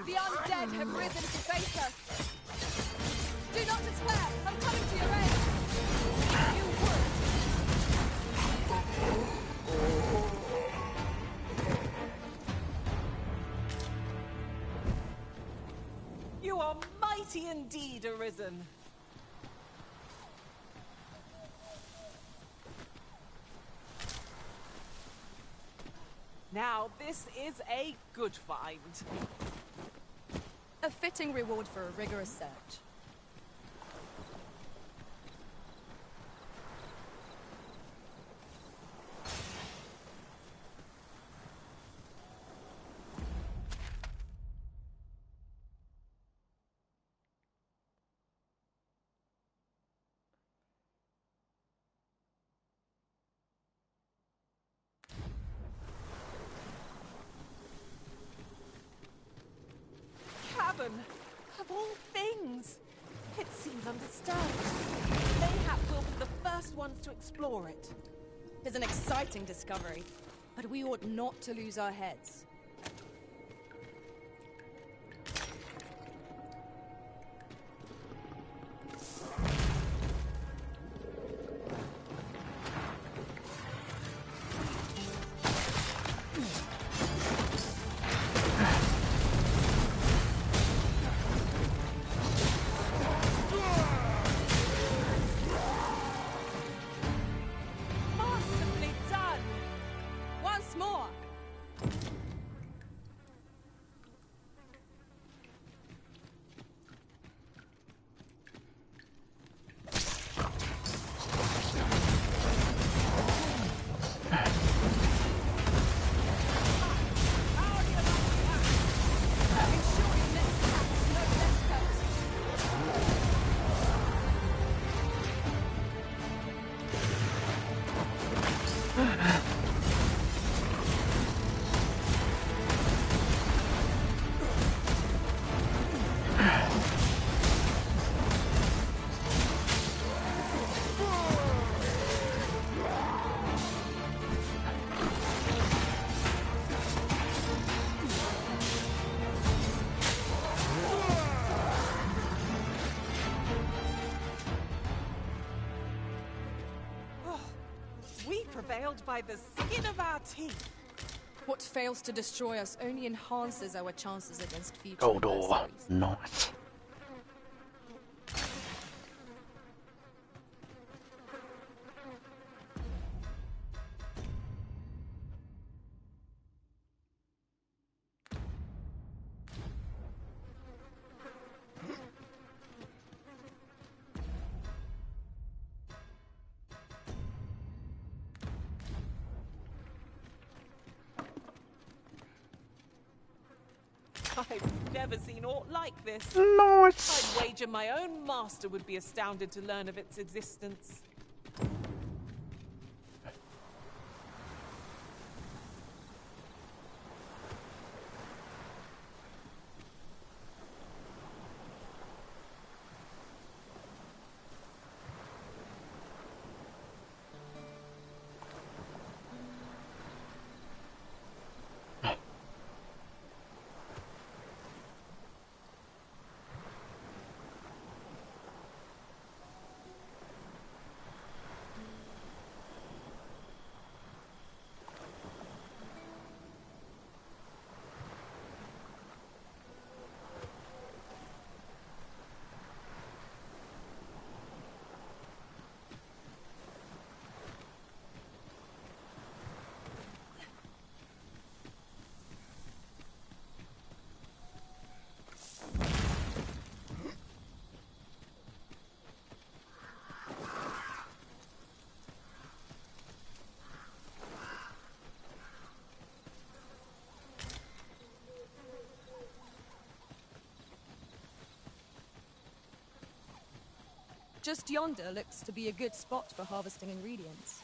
The undead have risen to face us. Do not despair. I'm coming to your aid. You would. You are mighty indeed, Arisen. Now, this is a good find. A fitting reward for a rigorous search. Of all things, it seems undisturbed. Mayhap we'll be the first ones to explore it. It's an exciting discovery, but we ought not to lose our heads. Prevailed by the skin of our teeth. What fails to destroy us only enhances our chances against future Goldor. adversaries. Nice. I've never seen aught like this. Nice. I'd wager my own master would be astounded to learn of its existence. Just yonder looks to be a good spot for harvesting ingredients.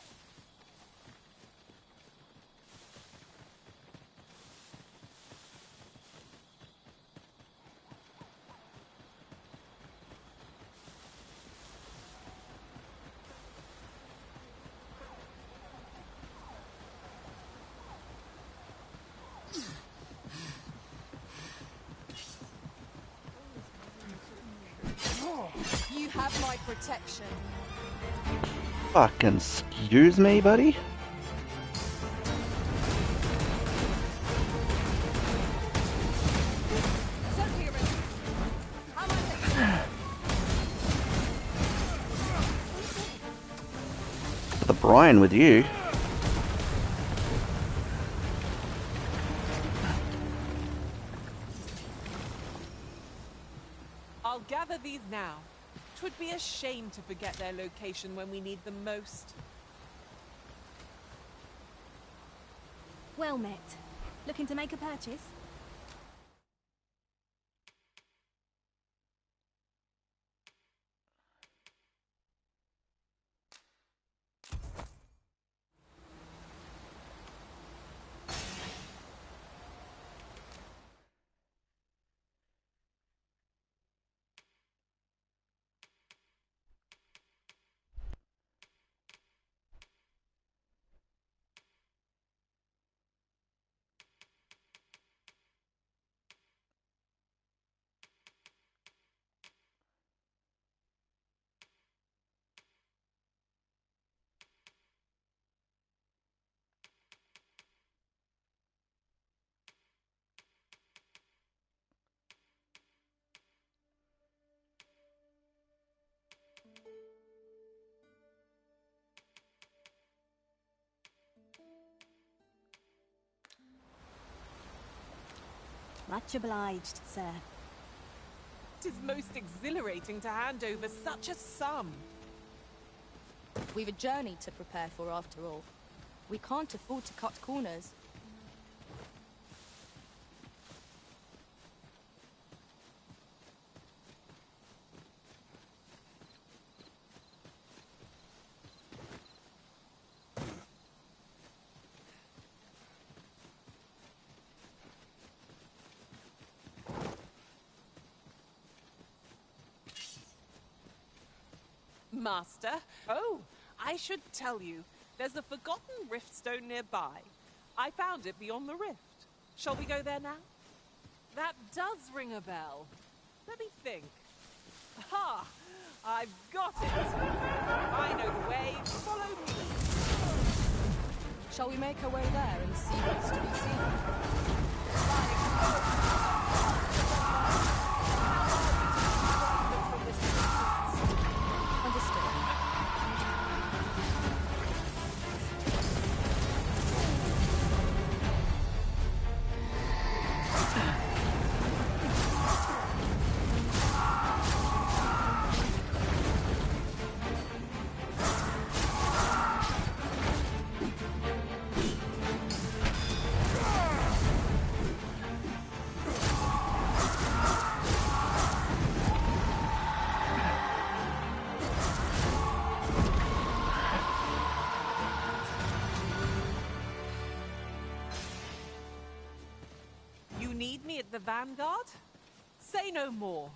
You have my protection. Fucking excuse me, buddy? The brine with you. I'll gather these now. 'Twould be a shame to forget their location when we need them most. Well met. Looking to make a purchase? Much obliged, sir. It is most exhilarating to hand over such a sum. We've a journey to prepare for after all. We can't afford to cut corners. Master? Oh, I should tell you. There's a forgotten rift stone nearby. I found it beyond the rift. Shall we go there now? That does ring a bell. Let me think. Ha! I've got it! I know the way. Follow me. Shall we make our way there and see what's to be seen? Need me at the Vanguard? Say no more.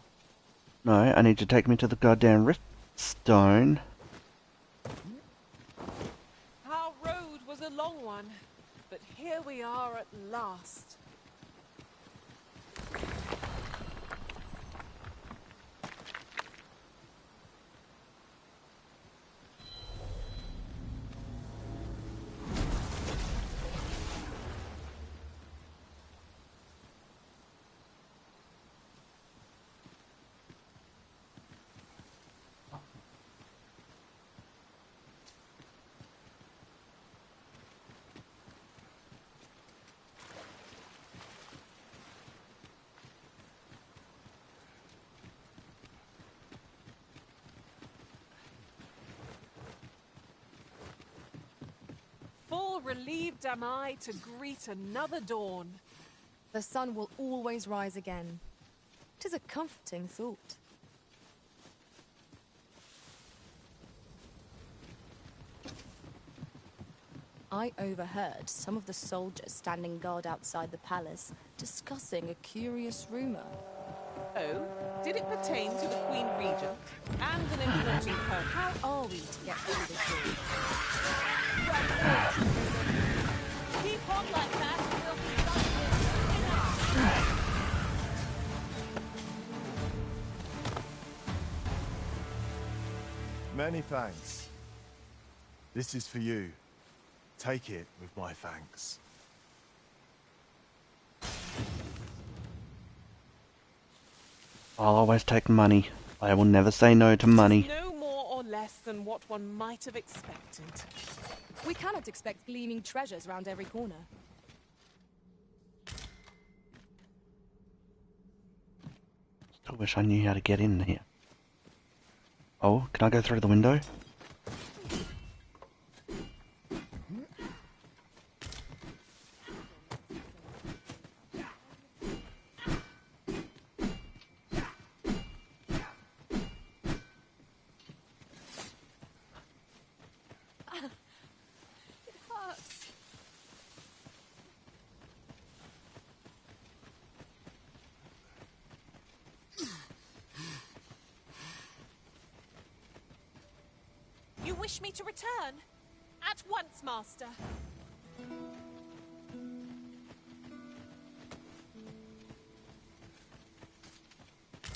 No, I need to take me to the goddamn rift stone. Our road was a long one, but here we are at last. Full relieved am I to greet another dawn. The sun will always rise again. 'Tis a comforting thought. I overheard some of the soldiers standing guard outside the palace discussing a curious rumor. Oh? Did it pertain to the Queen Regent and an important person? How are we to get through this door? Keep on like that, and we'll be done with. Many thanks. This is for you. Take it with my thanks. I'll always take money. I will never say no to money. No more or less than what one might have expected. We cannot expect gleaming treasures round every corner. Still wish I knew how to get in here. Oh, can I go through the window? It hurts. You wish me to return? At once, Master.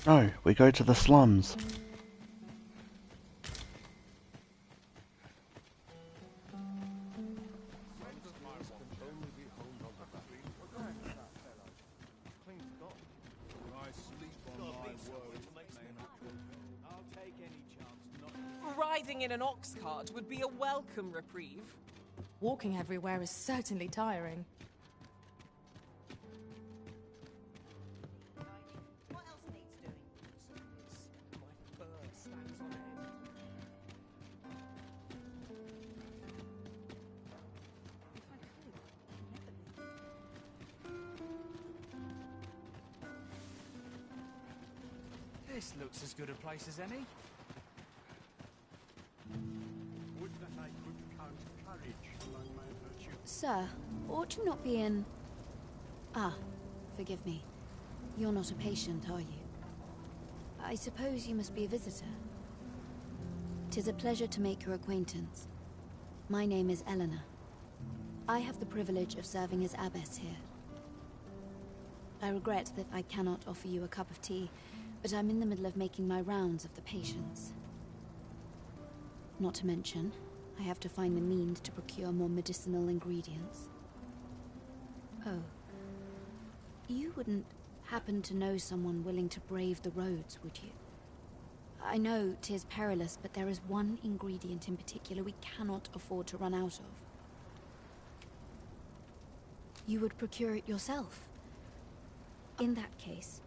No, we go to the slums. Riding in an ox cart would be a welcome reprieve. Walking everywhere is certainly tiring. What else needs doing? My fur stands on end. This looks as good a place as any. Would that I could count courage among my virtues. Sir, ought you not be in... Ah, forgive me. You're not a patient, are you? I suppose you must be a visitor. 'Tis a pleasure to make your acquaintance. My name is Eleanor. I have the privilege of serving as abbess here. I regret that I cannot offer you a cup of tea, but I'm in the middle of making my rounds of the patients. Not to mention, I have to find the means to procure more medicinal ingredients. Oh. You wouldn't happen to know someone willing to brave the roads, would you? I know 'tis perilous, but there is one ingredient in particular we cannot afford to run out of. You would procure it yourself? In that case,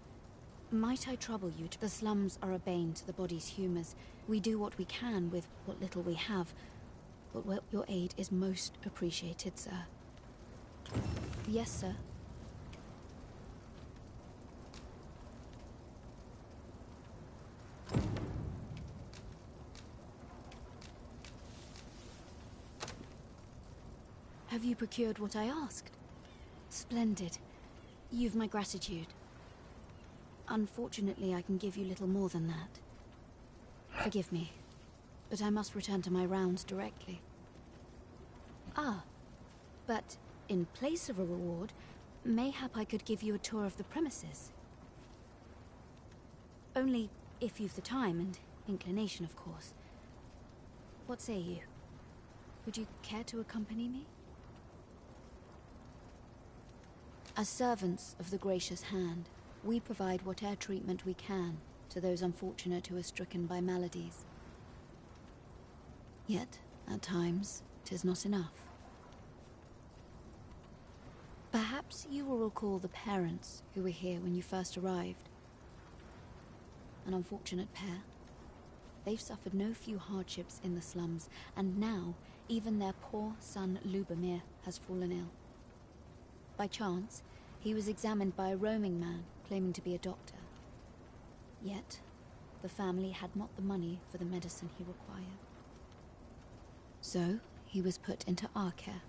might I trouble you? The slums are a bane to the body's humors. We do what we can with what little we have, but your aid is most appreciated, sir. Yes, sir. Have you procured what I asked? Splendid. You've my gratitude. Unfortunately, I can give you little more than that. Forgive me, but I must return to my rounds directly. Ah, but in place of a reward, mayhap I could give you a tour of the premises. Only if you've the time and inclination, of course. What say you? Would you care to accompany me? As servants of the gracious hand, we provide whatever treatment we can to those unfortunate who are stricken by maladies. Yet, at times, 'tis not enough. Perhaps you will recall the parents who were here when you first arrived. An unfortunate pair. They've suffered no few hardships in the slums, and now even their poor son Lubomir has fallen ill. By chance, he was examined by a roaming man claiming to be a doctor. Yet, the family had not the money for the medicine he required. So, he was put into our care.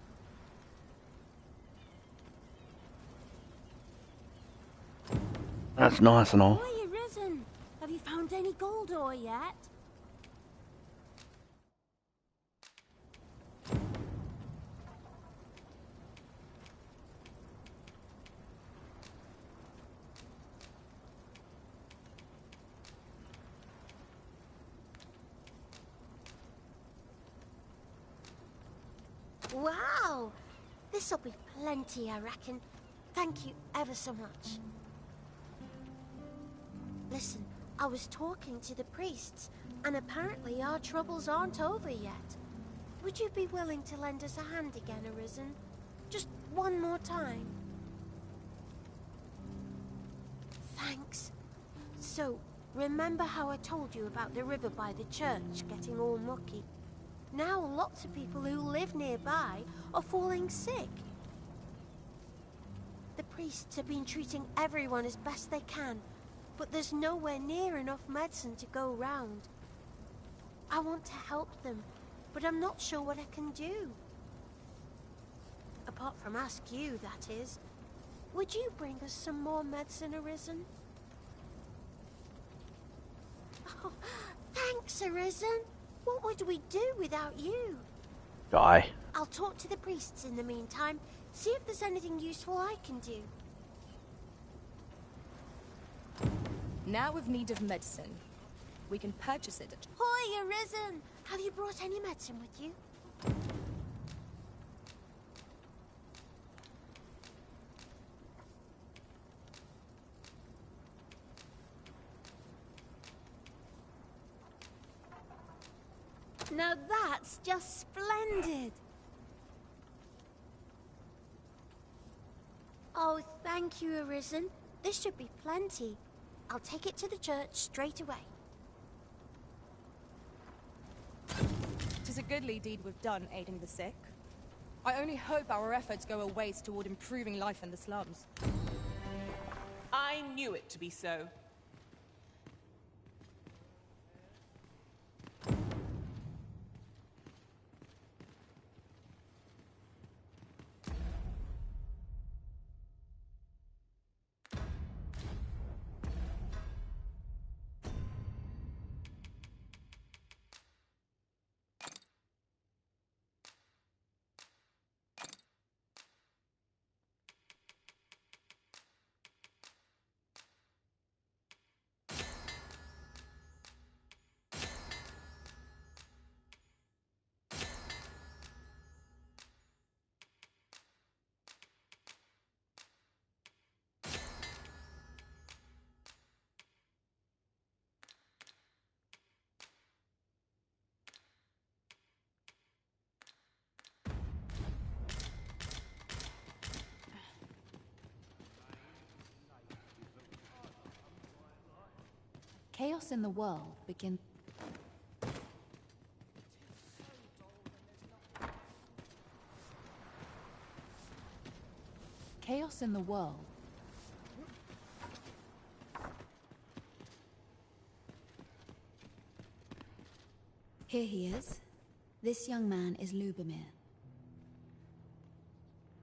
that's nice and all. Boy, Arisen! Have you found any gold ore yet? Wow! This'll be plenty, I reckon. Thank you ever so much. Listen, I was talking to the priests, and apparently our troubles aren't over yet. Would you be willing to lend us a hand again, Arisen? Just one more time? Thanks. So, remember how I told you about the river by the church getting all mucky? Now lots of people who live nearby are falling sick. The priests have been treating everyone as best they can, but there's nowhere near enough medicine to go round. I want to help them, but I'm not sure what I can do. Apart from ask you, that is. Would you bring us some more medicine, Arisen? Oh, thanks, Arisen. What would we do without you? Die. I'll talk to the priests in the meantime, see if there's anything useful I can do. Now we've need of medicine. We can purchase it at... Hoi, Arisen! Have you brought any medicine with you? Now that's just splendid! Oh, thank you, Arisen. This should be plenty. I'll take it to the church straight away. 'Tis a goodly deed we've done, aiding the sick. I only hope our efforts go a ways toward improving life in the slums. I knew it to be so. Chaos in the world begins. Chaos in the world. Here he is. This young man is Lubomir.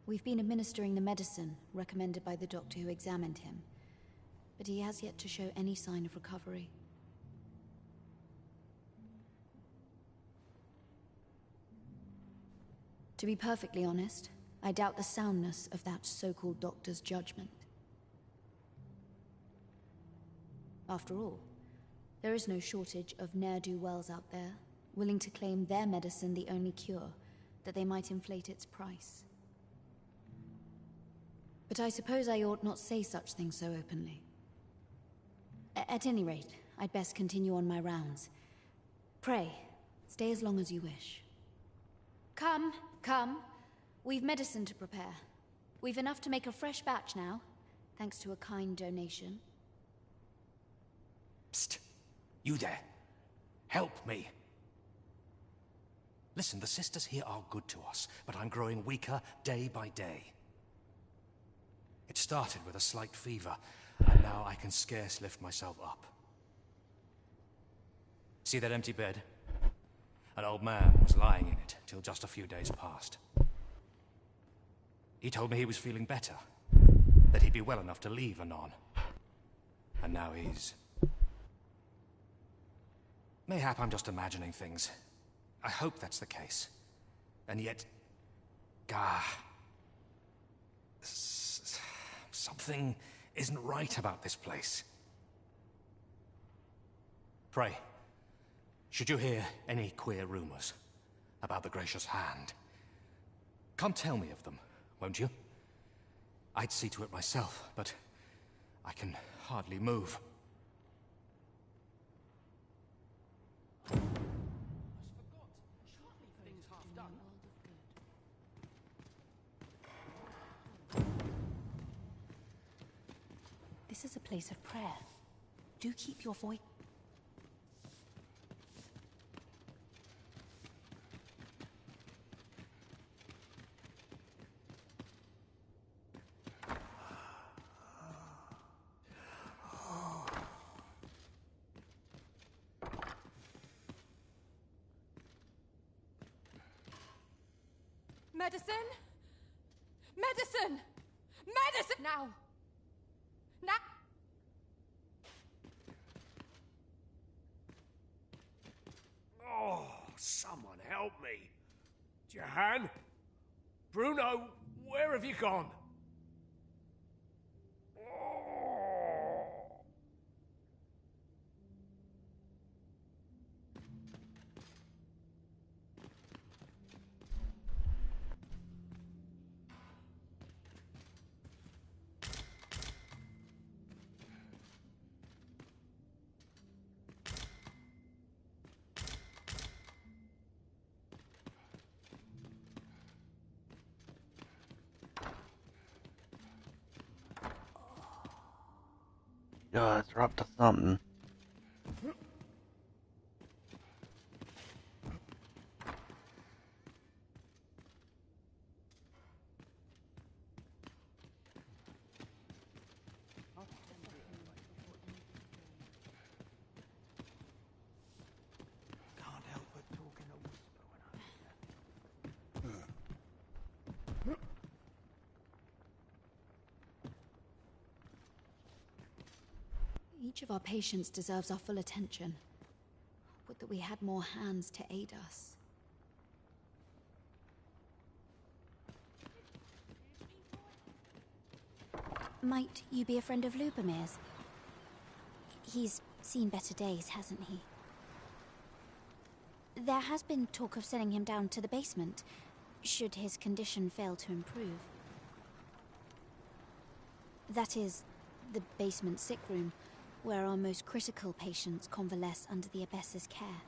We've been administering the medicine recommended by the doctor who examined him, but he has yet to show any sign of recovery. To be perfectly honest, I doubt the soundness of that so-called doctor's judgment. After all, there is no shortage of ne'er-do-wells out there, willing to claim their medicine the only cure, that they might inflate its price. But I suppose I ought not say such things so openly. At any rate, I'd best continue on my rounds. Pray, stay as long as you wish. Come, come. We've medicine to prepare. We've enough to make a fresh batch now, thanks to a kind donation. Psst! You there. Help me. Listen, the sisters here are good to us, but I'm growing weaker day by day. It started with a slight fever, and now I can scarce lift myself up. See that empty bed? An old man was lying in it till just a few days past. He told me he was feeling better, that he'd be well enough to leave anon. And now he's... Mayhap I'm just imagining things. I hope that's the case. And yet... Gah... Something isn't right about this place. Pray, should you hear any queer rumors about the Gracious Hand, come tell me of them, won't you? I'd see to it myself, but I can hardly move. This is a place of prayer. Do keep your voice. Medicine? Medicine! Medicine! Now! Now! Oh, someone help me. Jahan? Bruno, where have you gone? Yeah, they're up to something. Each of our patients deserves our full attention. Would that we had more hands to aid us. Might you be a friend of Lubomir's? He's seen better days, hasn't he? There has been talk of sending him down to the basement, should his condition fail to improve. That is, the basement sick room, where our most critical patients convalesce under the Abbess's care.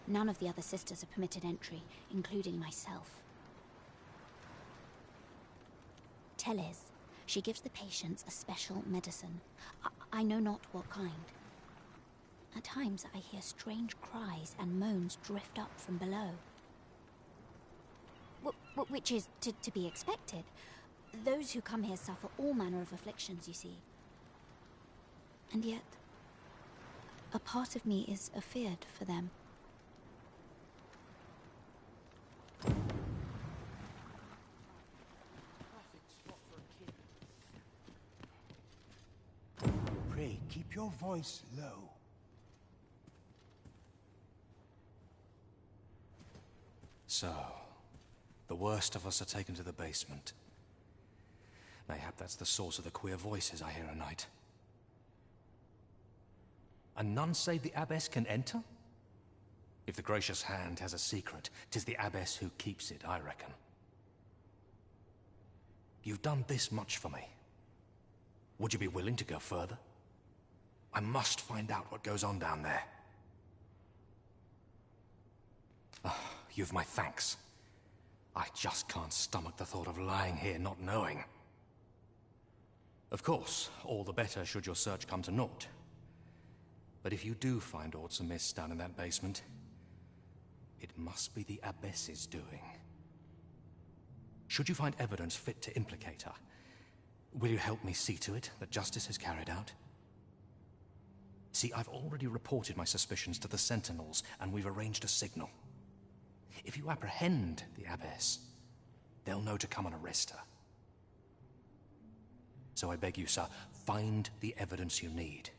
None of the other sisters are permitted entry, including myself. Teles, she gives the patients a special medicine. I know not what kind. At times I hear strange cries and moans drift up from below. Which is to be expected. Those who come here suffer all manner of afflictions, you see. And yet, a part of me is afeared for them. Pray, keep your voice low. So, the worst of us are taken to the basement. Mayhap that's the source of the queer voices I hear at night. And none say the Abbess can enter? If the Gracious Hand has a secret, 'tis the Abbess who keeps it, I reckon. You've done this much for me. Would you be willing to go further? I must find out what goes on down there. Oh, you've my thanks. I just can't stomach the thought of lying here not knowing. Of course, all the better should your search come to naught. But if you do find aught amiss down in that basement, it must be the Abbess's doing. Should you find evidence fit to implicate her, will you help me see to it that justice is carried out? See, I've already reported my suspicions to the Sentinels, and we've arranged a signal. If you apprehend the Abbess, they'll know to come and arrest her. So I beg you, sir, find the evidence you need.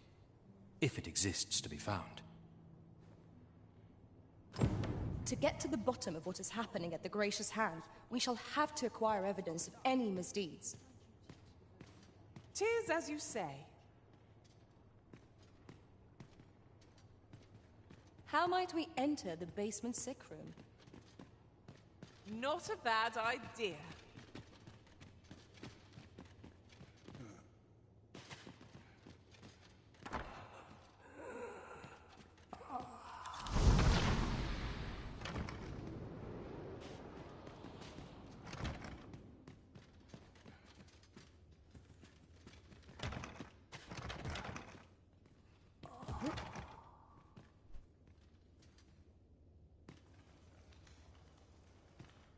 If it exists to be found. To get to the bottom of what is happening at the Gracious Hand, we shall have to acquire evidence of any misdeeds. 'Tis as you say. How might we enter the basement sick room? Not a bad idea.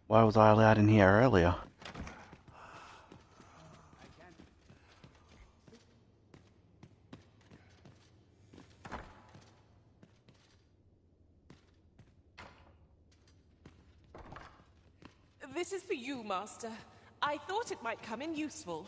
Why was I allowed in here earlier? This is for you, Master. I thought it might come in useful.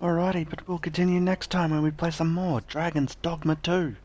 Alrighty, but we'll continue next time when we play some more Dragon's Dogma 2.